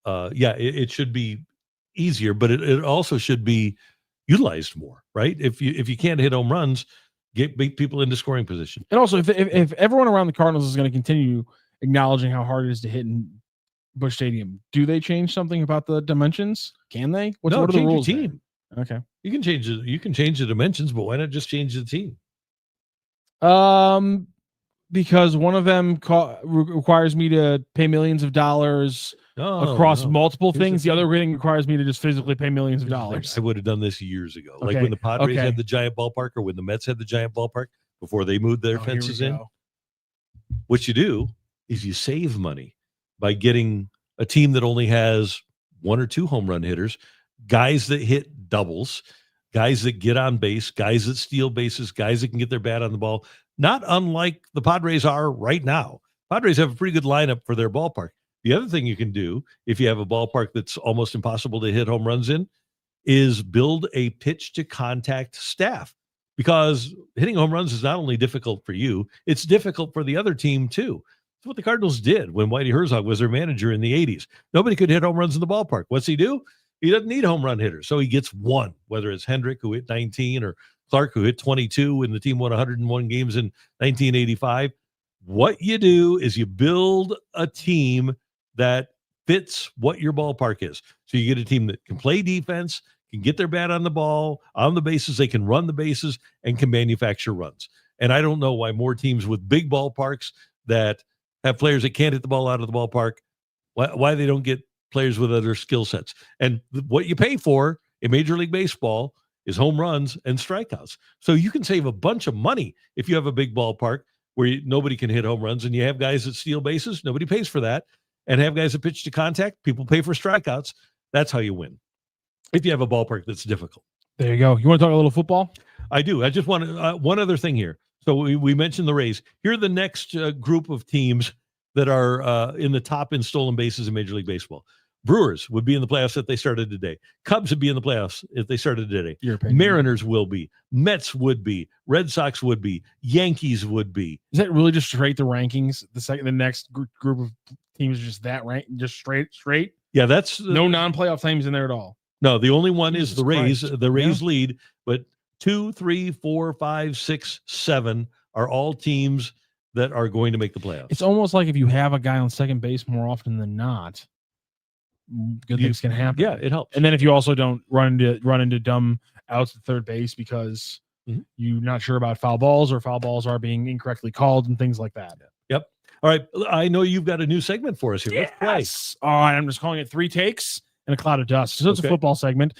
It should be easier, but it also should be utilized more, right? If you can't hit home runs, get people into scoring position. And also, if everyone around the Cardinals is going to continue acknowledging how hard it is to hit in Busch Stadium, do they change something about the dimensions? Can they? What are the rules? Team. Okay, you can change it. You can change the dimensions, but why not just change the team? Because one of them requires me to pay millions of dollars across multiple things. The other thing requires me to just physically pay millions of dollars. I would have done this years ago. Okay. Like when the Padres had the giant ballpark, or when the Mets had the giant ballpark before they moved their fences in. What you do is you save money by getting a team that only has one or two home run hitters, guys that hit doubles, guys that get on base, guys that steal bases, guys that can get their bat on the ball. Not unlike the Padres are right now. Padres have a pretty good lineup for their ballpark. The other thing you can do, if you have a ballpark that's almost impossible to hit home runs in, is build a pitch to contact staff, because hitting home runs is not only difficult for you, it's difficult for the other team too. That's what the Cardinals did when Whitey Herzog was their manager in the 80s. Nobody could hit home runs in the ballpark. What's he do? He doesn't need home run hitters. So he gets one, whether it's Hendrick, who hit 19, or Clark, who hit 22 when the team won 101 games in 1985. What you do is you build a team that fits what your ballpark is. So you get a team that can play defense, can get their bat on the ball, on the bases, they can run the bases, and can manufacture runs. And I don't know why more teams with big ballparks that have players that can't hit the ball out of the ballpark, why they don't get players with other skill sets. And what you pay for in Major League Baseball is home runs and strikeouts. So you can save a bunch of money if you have a big ballpark where nobody can hit home runs, and you have guys that steal bases, nobody pays for that, and have guys that pitch to contact, people pay for strikeouts. That's how you win, if you have a ballpark that's difficult. There you go. You want to talk a little football? I do. I just want to, one other thing here. So we mentioned the Rays. Here are the next group of teams that are in the top in stolen bases in Major League Baseball. Brewers would be in the playoffs if they started today. Cubs would be in the playoffs if they started today. Mariners will be. Mets would be. Red Sox would be. Yankees would be. Is that really just straight the rankings? The next group of teams are just that rank, just straight. Yeah, that's no non-playoff teams in there at all. No, the only one is the Rays. Christ. The Rays lead, but 2, 3, 4, 5, 6, 7 are all teams that are going to make the playoffs. It's almost like if you have a guy on second base more often than not, good things can happen. Yeah, it helps. And then if you also don't run into dumb outs at third base because you're not sure about foul balls or foul balls are being incorrectly called and things like that. Yep. All right. I know you've got a new segment for us here. Yes. Let's play. All right. I'm just calling it 3 takes and a cloud of dust. So it's a Okay. football segment.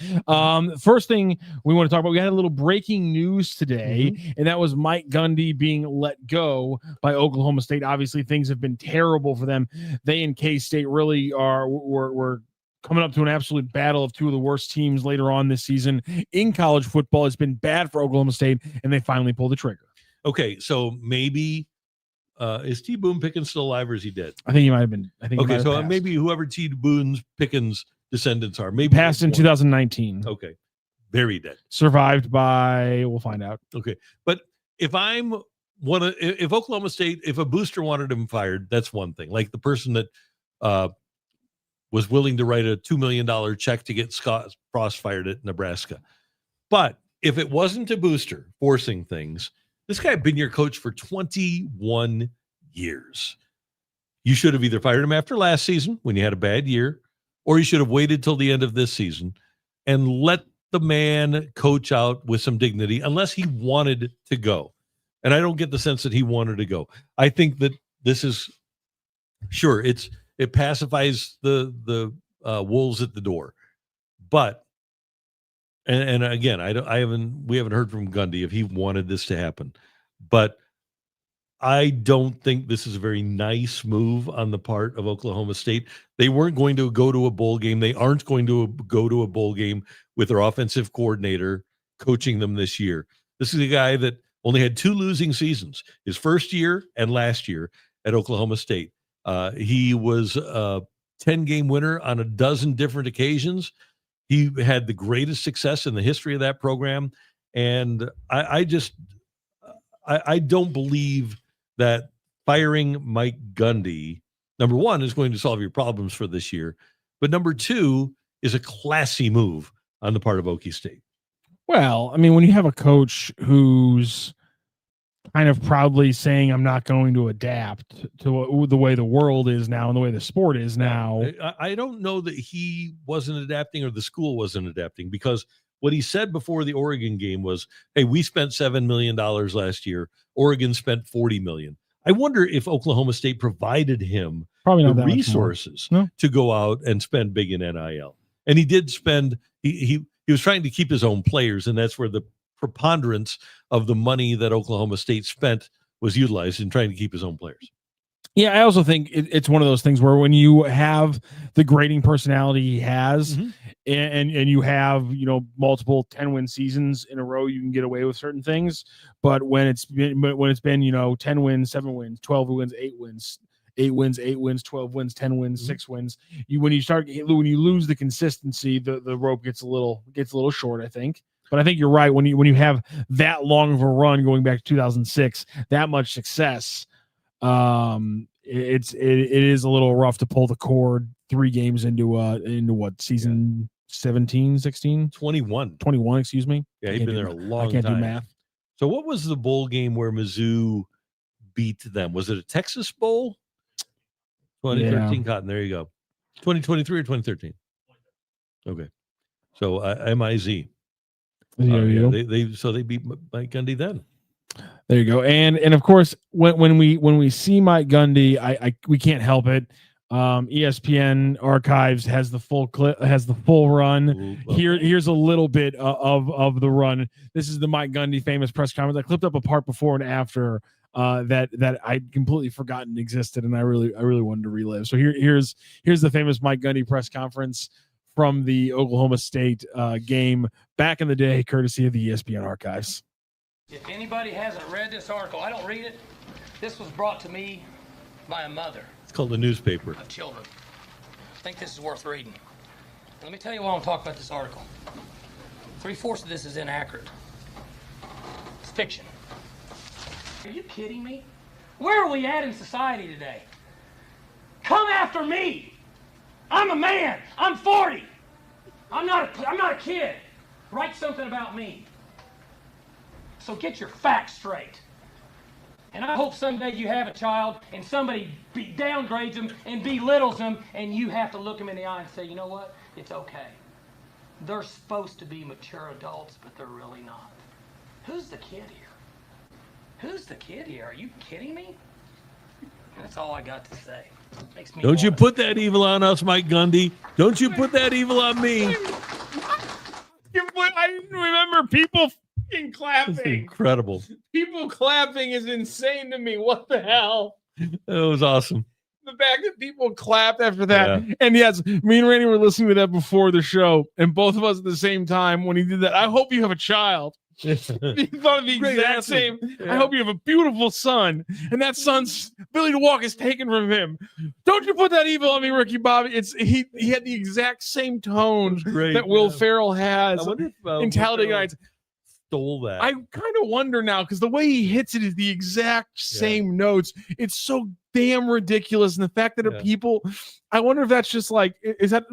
First thing we want to talk about, we had a little breaking news today, and that was Mike Gundy being let go by Oklahoma State. Obviously, things have been terrible for them. They and K-State really were coming up to an absolute battle of two of the worst teams later on this season in college football. It's been bad for Oklahoma State, and they finally pulled the trigger. Okay, so maybe is T. Boone Pickens still alive, or is he dead? I think he might have been. I think. Okay, so passed. maybe whoever T. Boone Pickens descendants are, maybe passed in 2019. Okay, very dead. Survived by, we'll find out. Okay, but if I'm if Oklahoma State, if a booster wanted him fired, that's one thing. Like the person that was willing to write a $2 million check to get Scott Frost fired at Nebraska. But if it wasn't a booster forcing things, this guy had been your coach for 21 years. You should have either fired him after last season when you had a bad year, or you should have waited till the end of this season and let the man coach out with some dignity, unless he wanted to go. And I don't get the sense that he wanted to go. I think that this is, sure, it pacifies the wolves at the door, but and again, we haven't heard from Gundy if he wanted this to happen, but I don't think this is a very nice move on the part of Oklahoma State. They weren't going to go to a bowl game. They aren't going to go to a bowl game with their offensive coordinator coaching them this year. This is a guy that only had 2 losing seasons, his first year and last year at Oklahoma State. He was a 10-game winner on a dozen different occasions. He had the greatest success in the history of that program. And I don't believe that firing Mike Gundy, number one, is going to solve your problems for this year. But number 2 is a classy move on the part of Okie State. Well, I mean, when you have a coach who's kind of proudly saying, I'm not going to adapt to the way the world is now and the way the sport is now. I don't know that he wasn't adapting or the school wasn't adapting, because what he said before the Oregon game was, hey, we spent $7 million last year. Oregon spent $40 million. I wonder if Oklahoma State provided him the resources to go out and spend big in NIL. And he did spend, he was trying to keep his own players, and that's where the preponderance of the money that Oklahoma State spent was utilized in trying to keep his own players. Yeah, I also think it's one of those things where when you have the grading personality he has, and you have, multiple 10-win seasons in a row, you can get away with certain things. But when it's been 10 wins, 7 wins, 12 wins, 8 wins, 8 wins, 12 wins, 10 wins, 6 wins, when you lose the consistency, the rope gets a little short, I think. But I think you're right. When you have that long of a run going back to 2006, that much success, it is a little rough to pull the cord 3 games into what season 17, 16, 21, excuse me. Yeah, he's been there a long time. I can't do math. So what was the bowl game where Mizzou beat them? Was it a Texas Bowl? 2013 Cotton. There you go. 2023 or 2013? Okay. So MIZ. They beat Mike Gundy then. There you go. And of course, when we see Mike Gundy, we can't help it. ESPN Archives has the full clip, has the full run. Here's a little bit of the run. This is the Mike Gundy famous press conference. I clipped up a part before and after that I'd completely forgotten existed, and I really wanted to relive. So here's the famous Mike Gundy press conference from the Oklahoma State game back in the day, courtesy of the ESPN Archives. If anybody hasn't read this article, I don't read it. This was brought to me by a mother. It's called a newspaper. Of children. I think this is worth reading. Let me tell you why I want to talk about this article. 3/4 of this is inaccurate. It's fiction. Are you kidding me? Where are we at in society today? Come after me. I'm a man. I'm 40. I'm not a kid. Write something about me. So get your facts straight. And I hope someday you have a child and somebody downgrades them and belittles them, and you have to look them in the eye and say, you know what? It's okay. They're supposed to be mature adults, but they're really not. Who's the kid here? Who's the kid here? Are you kidding me? That's all I got to say. Makes me Don't you wanna- put that evil on us, Mike Gundy. Don't you put that evil on me. I didn't remember people fucking It's clapping. incredible. People clapping is insane to me. What the hell? It was awesome. The fact that people clapped after that. And yes, me and Randy were listening to that before the show, and both of us at the same time when he did that. I hope you have a child. He thought of the Great exact answer. same. Yeah. I hope you have a beautiful son, and that son's ability to walk is taken from him. Don't you put that evil on me, Ricky Bobby. He had the exact same tone Great. that Will Yeah. Ferrell I has wonder if in Talladega Will Nights. stole that. I kind of wonder now because the way he hits it is the exact same notes. It's so damn ridiculous, and the fact that people, I wonder if that's just like, is that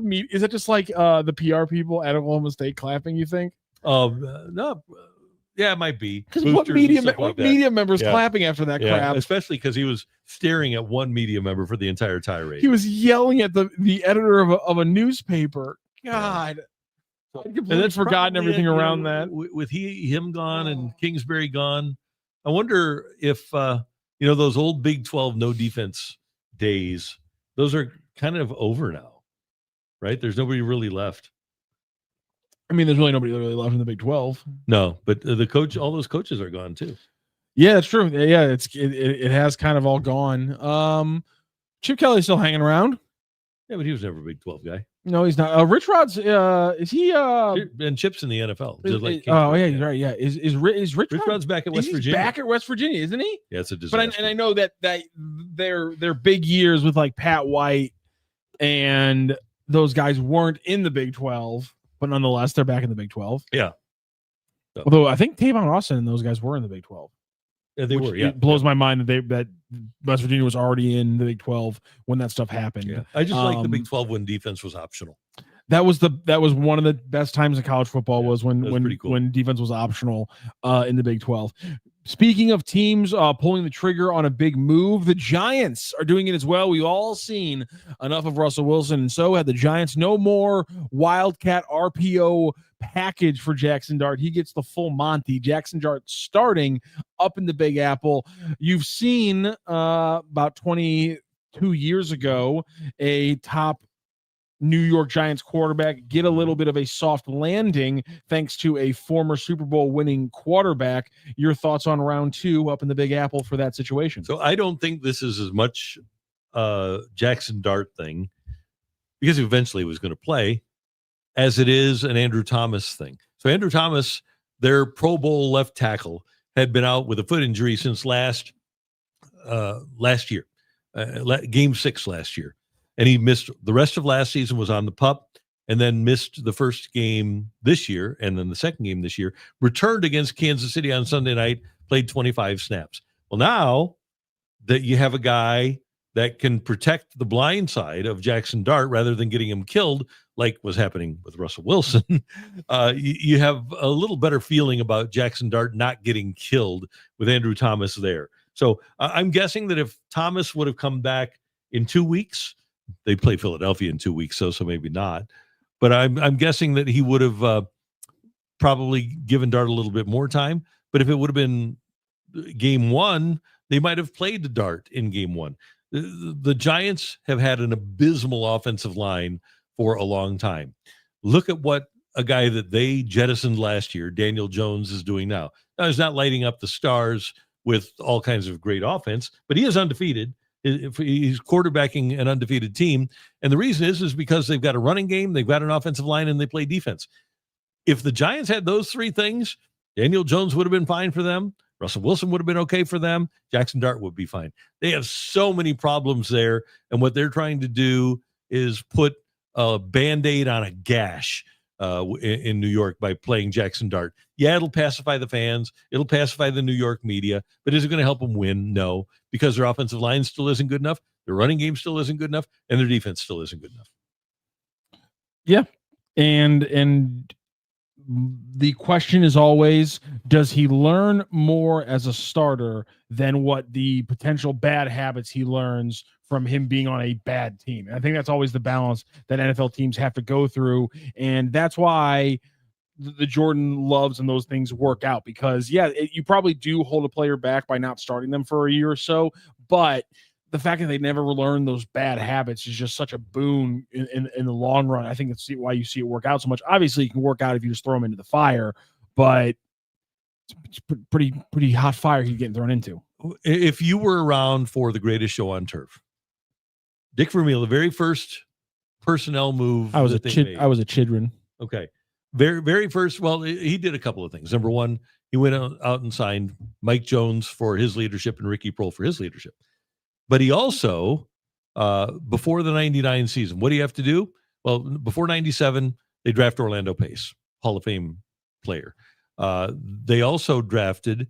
just like the PR people at Oklahoma State clapping? You think? No, yeah, it might be. Because what Boosters and media stuff like that. media members Yeah. clapping after that crap? Especially because he was staring at one media member for the entire tirade. He was yelling at the editor of a newspaper. God. I'd completely that's forgotten probably everything it, around that. With him gone and Kingsbury gone. I wonder if those old Big 12 no defense days, those are kind of over now, right? There's nobody really left. I mean, there's really nobody really left in the Big 12. No, but all those coaches are gone too. Yeah, that's true. Yeah, it has kind of all gone. Chip Kelly's still hanging around. Yeah, but he was never a Big 12 guy. No, he's not. Rich Rod's is he And Chip's in the NFL. Just like oh yeah, Kingsbury. you're right. Yeah. Is Rich Rod's back at West he's Virginia. back at West Virginia, isn't he? Yeah, it's a disaster. But I know that their big years with like Pat White and those guys weren't in the Big 12, but nonetheless they're back in the Big 12. Yeah. So- Although I think Tavon Austin and those guys were in the Big 12. Yeah, they were. Yeah, It blows my mind that West Virginia was already in the Big 12 when that stuff happened. Yeah. I just like the Big 12 when defense was optional. That was one of the best times in college football was when pretty cool. when defense was optional in the Big 12. Speaking of teams pulling the trigger on a big move, the Giants are doing it as well. We've all seen enough of Russell Wilson, and so had the Giants. No more Wildcat RPO package for Jackson Dart. He gets the full Monty. Jackson Dart starting up in the Big Apple. You've seen about 22 years ago a top New York Giants quarterback get a little bit of a soft landing thanks to a former Super Bowl winning quarterback. Your thoughts on round 2 up in the Big Apple for that situation? So I don't think this is as much Jackson Dart thing, because he eventually was going to play, as it is an Andrew Thomas thing. So Andrew Thomas, their Pro Bowl left tackle, had been out with a foot injury since last year, game 6 last year. And he missed the rest of last season, was on the PUP, and then missed the first game this year, and then the second game this year, returned against Kansas City on Sunday night, played 25 snaps. Well, now that you have a guy that can protect the blind side of Jackson Dart rather than getting him killed, like was happening with Russell Wilson, you have a little better feeling about Jackson Dart not getting killed with Andrew Thomas there. So I'm guessing that if Thomas would have come back in 2 weeks, they play Philadelphia in 2 weeks, so maybe not. But I'm guessing that he would have probably given Dart a little bit more time. But if it would have been game 1, they might have played the Dart in game 1. The Giants have had an abysmal offensive line for a long time. Look at what a guy that they jettisoned last year, Daniel Jones, is doing now. Now, he's not lighting up the stars with all kinds of great offense, but he is undefeated. He's quarterbacking an undefeated team. And the reason is because they've got a running game, they've got an offensive line, and they play defense. If the Giants had those 3 things, Daniel Jones would have been fine for them. Russell Wilson would have been okay for them. Jackson Dart would be fine. They have so many problems there. And what they're trying to do is put a Band-Aid on a gash in New York by playing Jackson Dart. Yeah, it'll pacify the fans. It'll pacify the New York media. But is it going to help them win? No, because their offensive line still isn't good enough. Their running game still isn't good enough. And their defense still isn't good enough. Yeah. And the question is always, does he learn more as a starter than what the potential bad habits he learns from him being on a bad team? And I think that's always the balance that NFL teams have to go through. And that's why the Jordan Loves and those things work out, because you probably do hold a player back by not starting them for a year or so, but the fact that they never learn those bad habits is just such a boon in the long run. I think that's why you see it work out so much. Obviously, it can work out if you just throw them into the fire, but it's pretty hot fire he's getting thrown into. If you were around for the greatest show on turf, Dick Vermeil, the very first personnel move I was a Chidrin. Okay. Very first, well, he did a couple of things. Number one, he went out and signed Mike Jones for his leadership and Ricky Prohl for his leadership. But he also, before the 99 season, what do you have to do? Well, before 97, they draft Orlando Pace, Hall of Fame player. They also drafted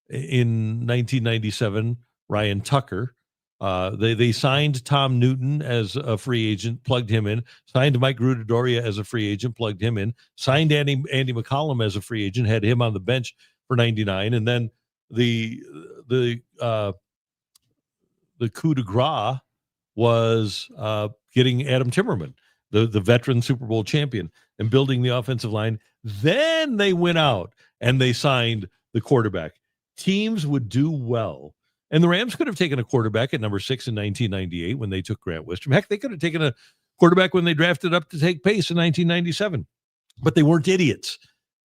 in 1997 Ryan Tucker. They signed Tom Newton as a free agent, plugged him in, signed Mike Grudadoria as a free agent, plugged him in, signed Andy McCollum as a free agent, had him on the bench for 99. And then the coup de grace was getting Adam Timmerman, the veteran Super Bowl champion, and building the offensive line. Then they went out and they signed the quarterback. Teams would do well. And the Rams could have taken a quarterback at number 6 in 1998 when they took Grant Wistrom. Heck, they could have taken a quarterback when they drafted up to take Pace in 1997. But they weren't idiots.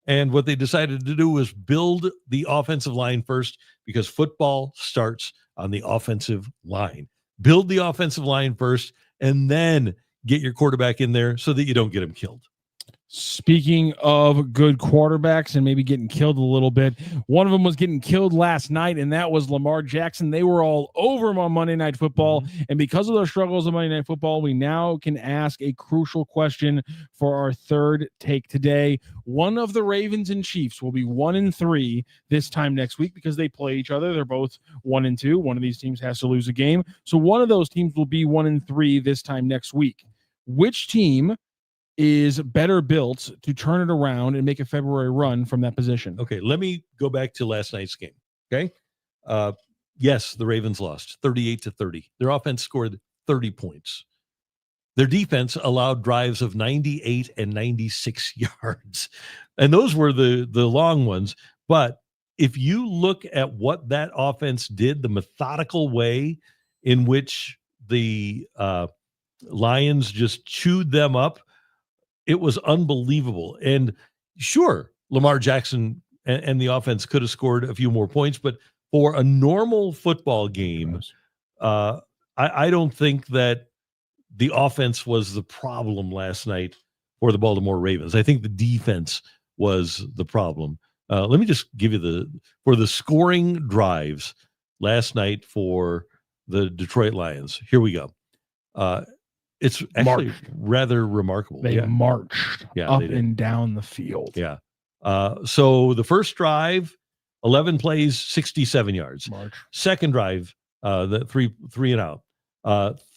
And what they decided to do was build the offensive line first, because football starts on the offensive line. Build the offensive line first, and then get your quarterback in there so that you don't get him killed. Speaking of good quarterbacks and maybe getting killed a little bit, one of them was getting killed last night, and that was Lamar Jackson. They were all over him on Monday Night Football, and because of their struggles on Monday Night Football, we now can ask a crucial question for our third take today. One of the Ravens and Chiefs will be 1-3 this time next week because they play each other. They're both 1-2. One of these teams has to lose a game, so one of those teams will be 1-3 this time next week. Which team is better built to turn it around and make a February run from that position? Okay, let me go back to last night's game. Okay. Yes, the Ravens lost 38-30. Their offense scored 30 points. Their defense allowed drives of 98 and 96 yards. And those were the long ones. But if you look at what that offense did, the methodical way in which the Lions just chewed them up, it was unbelievable. And sure, Lamar Jackson and the offense could have scored a few more points, but for a normal football game, I don't think that the offense was the problem last night for the Baltimore Ravens. I think the defense was the problem. Let me just give you for the scoring drives last night for the Detroit Lions. Here we go. It's actually rather remarkable. They marched up and down the field. Yeah. So the first drive, 11 plays, 67 yards. Second drive, the three and out.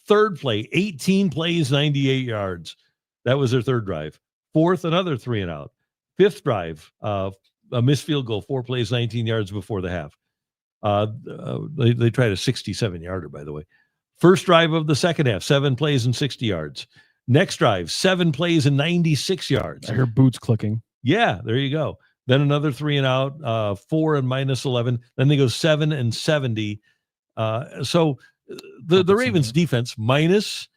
Third play, 18 plays, 98 yards. That was their third drive. Fourth, another 3 and out. Fifth drive, a missed field goal, 4 plays, 19 yards before the half. They tried a 67-yarder, by the way. First drive of the second half, 7 plays and 60 yards. Next drive, 7 plays and 96 yards. I hear boots clicking. Yeah, there you go. Then another 3 and out, 4 and minus 11. Then they go 7 and 70. So the Ravens defense minus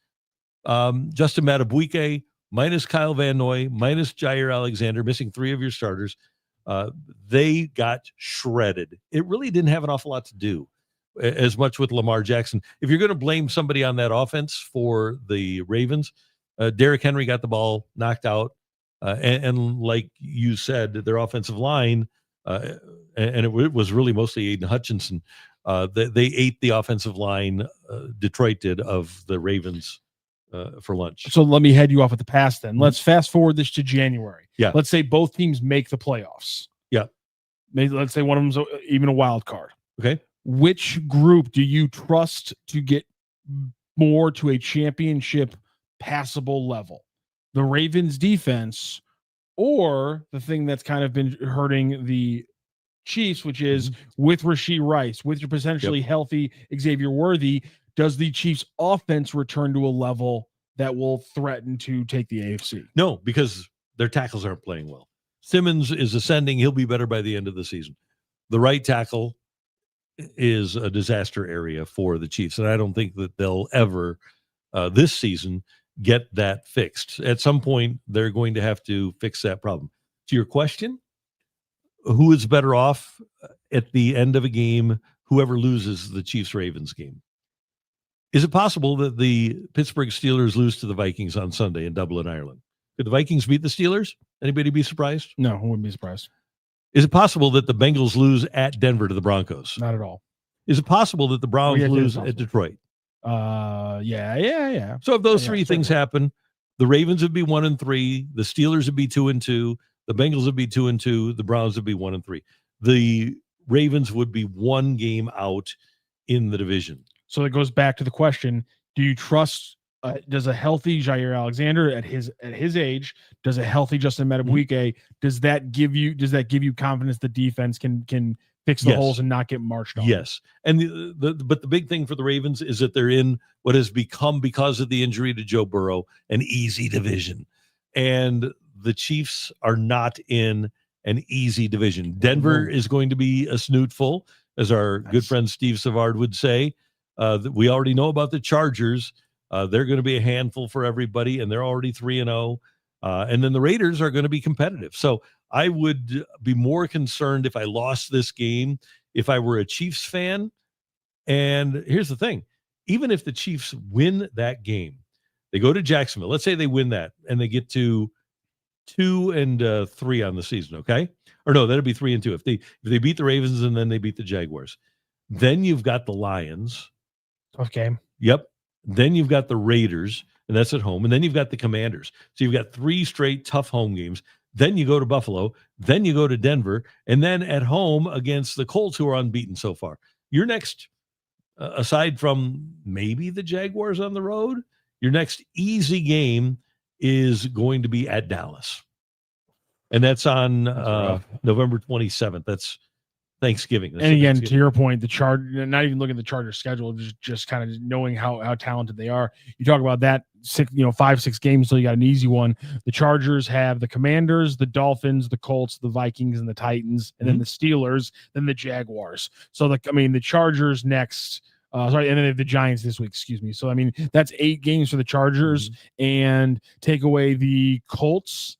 Justin Madubuike, minus Kyle Van Noy, minus Jair Alexander, missing 3 of your starters. They got shredded. It really didn't have an awful lot to do as much with Lamar Jackson. If you're going to blame somebody on that offense for the Ravens, Derrick Henry got the ball knocked out. And like you said, their offensive line, and it was really mostly Aiden Hutchinson. They ate the offensive line, Detroit did, of the Ravens for lunch. So let me head you off at the pass then. Let's fast forward this to January. Yeah. Let's say both teams make the playoffs. Yeah. Maybe let's say one of them's even a wild card. Okay. Which group do you trust to get more to a championship passable level? The Ravens defense or the thing that's kind of been hurting the Chiefs, which is with Rashee Rice, with your potentially healthy Xavier Worthy, does the Chiefs offense return to a level that will threaten to take the AFC? No, because their tackles aren't playing well. Simmons is ascending. He'll be better by the end of the season. The right tackle is a disaster area for the Chiefs, and I don't think that they'll ever this season get that fixed. At some point, they're going to have to fix that problem. To your question, who is better off at the end of a game, whoever loses the Chiefs-Ravens game? Is it possible that the Pittsburgh Steelers lose to the Vikings on Sunday in Dublin, Ireland? Could the Vikings beat the Steelers? Anybody be surprised? No, I wouldn't be surprised. Is it possible that the Bengals lose at Denver to the Broncos? Not at all. Is it possible that the Browns lose at Detroit? Yeah. So if those three things happen, the Ravens would be 1-3, the Steelers would be 2-2, the Bengals would be 2-2, the Browns would be 1-3. The Ravens would be one game out in the division. So it goes back to the question: do you trust? Does a healthy Jair Alexander at his age? Does a healthy Justin Madubuike? Does that give you confidence the defense can fix the holes and not get marched on? Yes, and but the big thing for the Ravens is that they're in what has become, because of the injury to Joe Burrow, an easy division, and the Chiefs are not in an easy division. Denver is going to be a snootful, as our good friend Steve Savard would say. We already know about the Chargers. They're going to be a handful for everybody, and they're already 3-0. And then the Raiders are going to be competitive. So I would be more concerned if I lost this game, if I were a Chiefs fan. And here's the thing. Even if the Chiefs win that game, they go to Jacksonville. Let's say they win that, and they get to 2-3 on the season, okay? Or no, that'd be 3-2. If they beat the Ravens and then they beat the Jaguars. Then you've got the Lions. Tough game. Yep. Then you've got the Raiders, and that's at home. And then you've got the Commanders. So you've got 3 straight tough home games. Then you go to Buffalo. Then you go to Denver. And then at home against the Colts, who are unbeaten so far. Your next, aside from maybe the Jaguars on the road, your next easy game is going to be at Dallas. And that's on November 27th. That's Thanksgiving. And again, to your point, not even looking at the Chargers schedule, just kind of knowing how talented they are. You talk about that 5-6 games, so you got an easy one. The Chargers have the Commanders, the Dolphins, the Colts, the Vikings, and the Titans, and then the Steelers, then the Jaguars. So the Chargers next. And then they have the Giants this week. Excuse me. So that's 8 games for the Chargers, and take away the Colts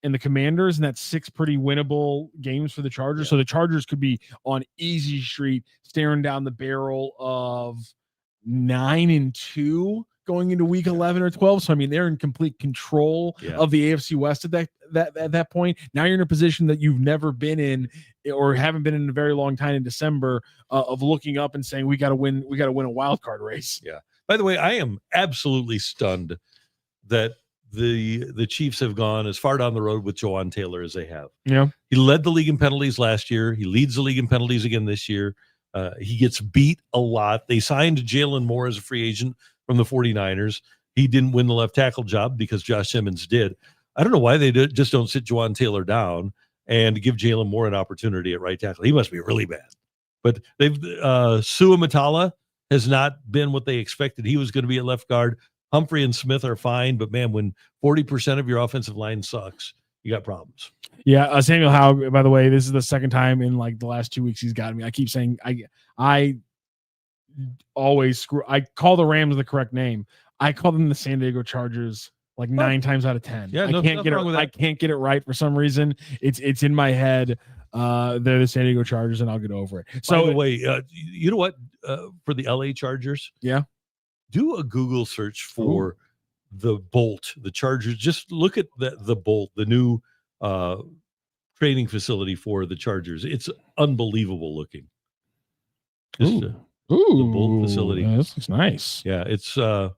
and the Commanders, and that's 6 pretty winnable games for the Chargers. Yeah. So the Chargers could be on easy street, staring down the barrel of 9-2 going into week 11 or 12. So they're in complete control of the AFC West at that point. Now you're in a position that you've never been in, or haven't been in a very long time in December, of looking up and saying we got to win a wild card race. Yeah. By the way, I am absolutely stunned that the Chiefs have gone as far down the road with Jawan Taylor as they have. Yeah. He led the league in penalties last year. He leads the league in penalties again this year. He gets beat a lot. They signed Jalen Moore as a free agent from the 49ers. He didn't win the left tackle job because Josh Simmons did. I don't know why they just don't sit Jawan Taylor down and give Jalen Moore an opportunity at right tackle. He must be really bad. But they've Sua Matala has not been what they expected. He was going to be at left guard. Humphrey and Smith are fine, but man, when 40% of your offensive line sucks, you got problems. Yeah, Samuel Howe, by the way, this is the second time in the last 2 weeks he's gotten me. I keep saying I always screw. I call the Rams the correct name. I call them the San Diego Chargers 9 times out of 10. Yeah, I can't get it. I can't get it right for some reason. It's in my head. They're the San Diego Chargers, and I'll get over it. So, by the way, you know what? For the LA Chargers, do a Google search for the Bolt, the Chargers. Just look at the Bolt, the new training facility for the Chargers. It's unbelievable looking. The Bolt facility. Yeah, this looks nice. Yeah, it's I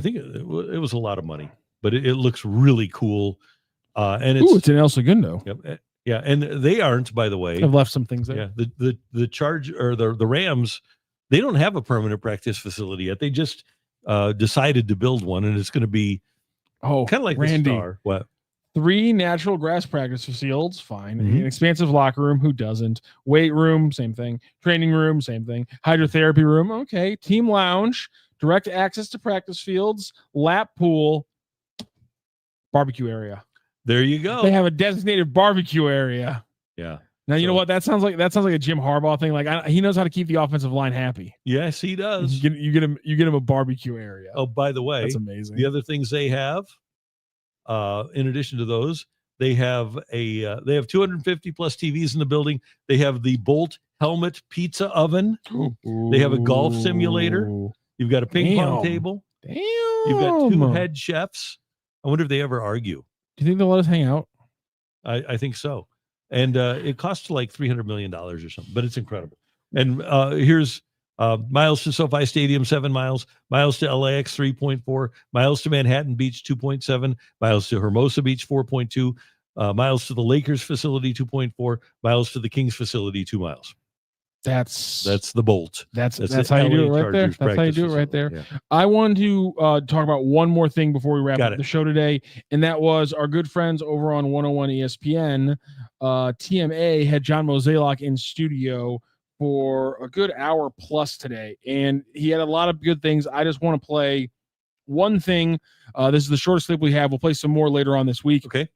think it was a lot of money, but it looks really cool. And it's in El Segundo. Yeah, and they aren't, by the way. I've left some things there. Yeah, the Charge or the Rams, they don't have a permanent practice facility yet. They just decided to build one, and it's going to be kind of like Randy. the Star. What? 3 natural grass practice fields, fine. Mhm. An expansive locker room, who doesn't? Weight room, same thing. Training room, same thing. Hydrotherapy room, okay. Team lounge, direct access to practice fields, lap pool, barbecue area. There you go. They have a designated barbecue area. Yeah. Now you So- know what that sounds like. That sounds like a Jim Harbaugh thing. Like he knows how to keep the offensive line happy. Yes, he does. You get him a barbecue area. Oh, by the way, That's amazing. the other things they have, in addition to those, they have 250 plus TVs in the building. They have the Bolt helmet pizza oven. They have a golf simulator. You've got a ping pong Damn. table. Damn. You've got 2 head chefs. I wonder if they ever argue. Do you think they'll let us hang out? I think so. And it costs like $300 million or something, but it's incredible. And here's miles to SoFi Stadium, 7 miles, miles to LAX, 3.4, miles to Manhattan Beach, 2.7, miles to Hermosa Beach, 4.2, miles to the Lakers facility, 2.4, miles to the Kings facility, 2 miles. That's the Bolt. That's the how you do it LA right there. Chargers That's how you practice do it right there. facility. Yeah. I wanted to talk about one more thing before we wrap Got up it. the show today, and that was our good friends over on 101 ESPN. TMA had John Mozeliak in studio for a good hour plus today, and he had a lot of good things. I just want to play one thing. This is the shortest clip we have. We'll play some more later on this week. Okay.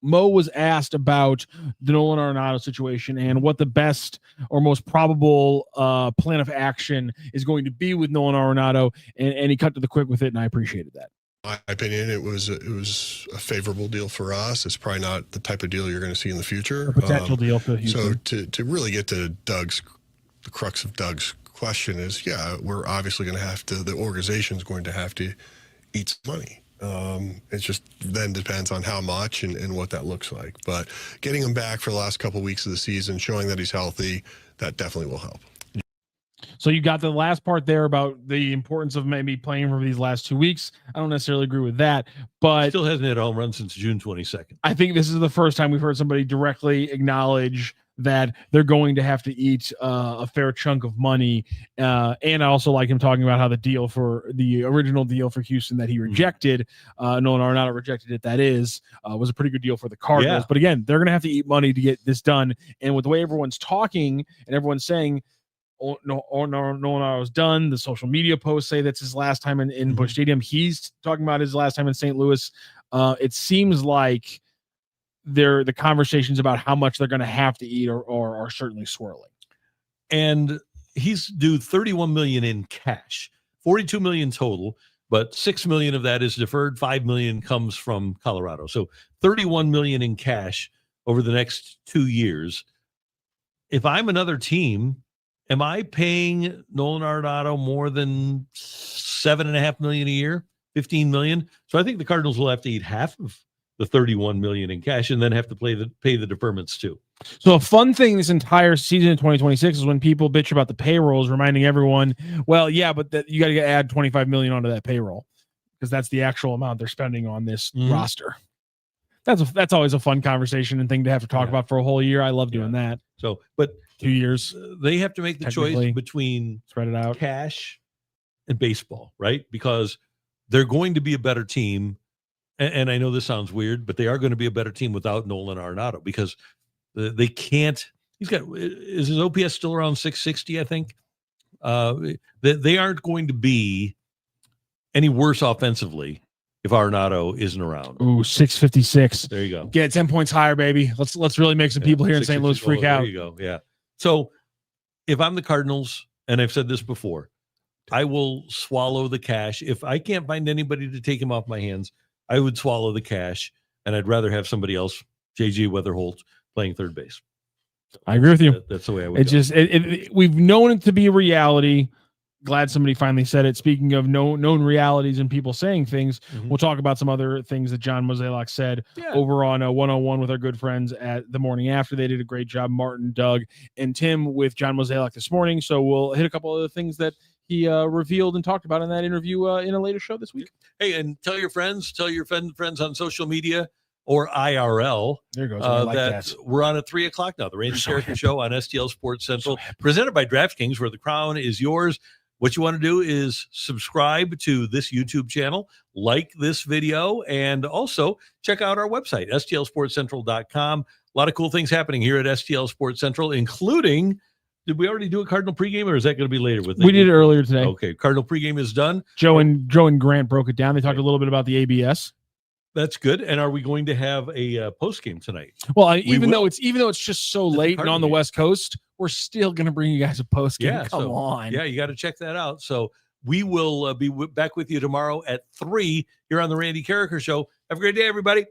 Mo was asked about the Nolan Arenado situation and what the best or most probable plan of action is going to be with Nolan Arenado, and he cut to the quick with it, and I appreciated that. My opinion, it was a favorable deal for us. It's probably not the type of deal you're going to see in the future. A potential deal for Houston. So to really get to the crux of Doug's question is, yeah, we're obviously going to have to, the organization's going to have to eat some money. It just then depends on how much and what that looks like. But getting him back for the last couple of weeks of the season, showing that he's healthy, that definitely will help. So you got the last part there about the importance of maybe playing for these last 2 weeks. I don't necessarily agree with that, but Still hasn't hit a home run since June 22nd. I think this is the first time we've heard somebody directly acknowledge that they're going to have to eat a fair chunk of money. And I also like him talking about how the original deal for Houston that he rejected, Nolan Arenado rejected it, was a pretty good deal for the Cardinals. Yeah. But again, they're going to have to eat money to get this done. And with the way everyone's talking and everyone's saying, Nolan Arenado's done. The social media posts say that's his last time in Busch Stadium. He's talking about his last time in St. Louis. It seems like the conversations about how much they're going to have to eat are certainly swirling. And he's due $31 million in cash, $42 million total, but $6 million of that is deferred. $5 million comes from Colorado. So $31 million in cash over the next 2 years. If I'm another team, am I paying Nolan Arenado more than $7.5 million a year, $15 million? So I think the Cardinals will have to eat half of the $31 million in cash and then have to pay the deferments too. So a fun thing this entire season in 2026 is when people bitch about the payrolls, reminding everyone, well, yeah, but you got to add $25 million onto that payroll because that's the actual amount they're spending on this roster. That's always a fun conversation and thing to have to talk about for a whole year. I love doing that. So, but 2 years, they have to make the choice between spread it out, cash and baseball, right? Because they're going to be a better team. And I know this sounds weird, but they are going to be a better team without Nolan Arenado because they can't. Is his OPS still around 660? I think they aren't going to be any worse offensively if Arenado isn't around. Ooh, 656. There you go. Get 10 points higher, baby. Let's really make some people here in St. Louis freak out. There you go. Yeah. So if I'm the Cardinals, and I've said this before, I will swallow the cash. If I can't find anybody to take him off my hands, I would swallow the cash, and I'd rather have somebody else, JG Weatherholt, playing third base. I agree with you. That's the way I would go. We've known it to be a reality. Glad somebody finally said it. Speaking of known realities and people saying things, we'll talk about some other things that John Mozeliak said over on 101 with our good friends at the morning after. They did a great job, Martin, Doug, and Tim, with John Mozeliak this morning. So we'll hit a couple other things that he revealed and talked about in that interview in a later show this week. Hey, and tell your friends on social media or IRL. There goes. I like that. We're on at 3:00 now. The Randy Karraker Show on STL Sports Central, presented by DraftKings, where the crown is yours. what you want to do is subscribe to this YouTube channel, like this video, and also check out our website, stlsportscentral.com. A lot of cool things happening here at STL Sports Central, including, did we already do a Cardinal pregame, or is that going to be later? We did it earlier today. Okay, Cardinal pregame is done. Joe and Grant broke it down. They talked a little bit about the ABS. That's good. And are we going to have a postgame tonight? Well, even though it's just so late and on the game. West Coast, we're still going to bring you guys a postgame. Yeah, Come on. Yeah, you got to check that out. So we will be back with you tomorrow at 3 here on the Randy Karraker Show. Have a great day, everybody.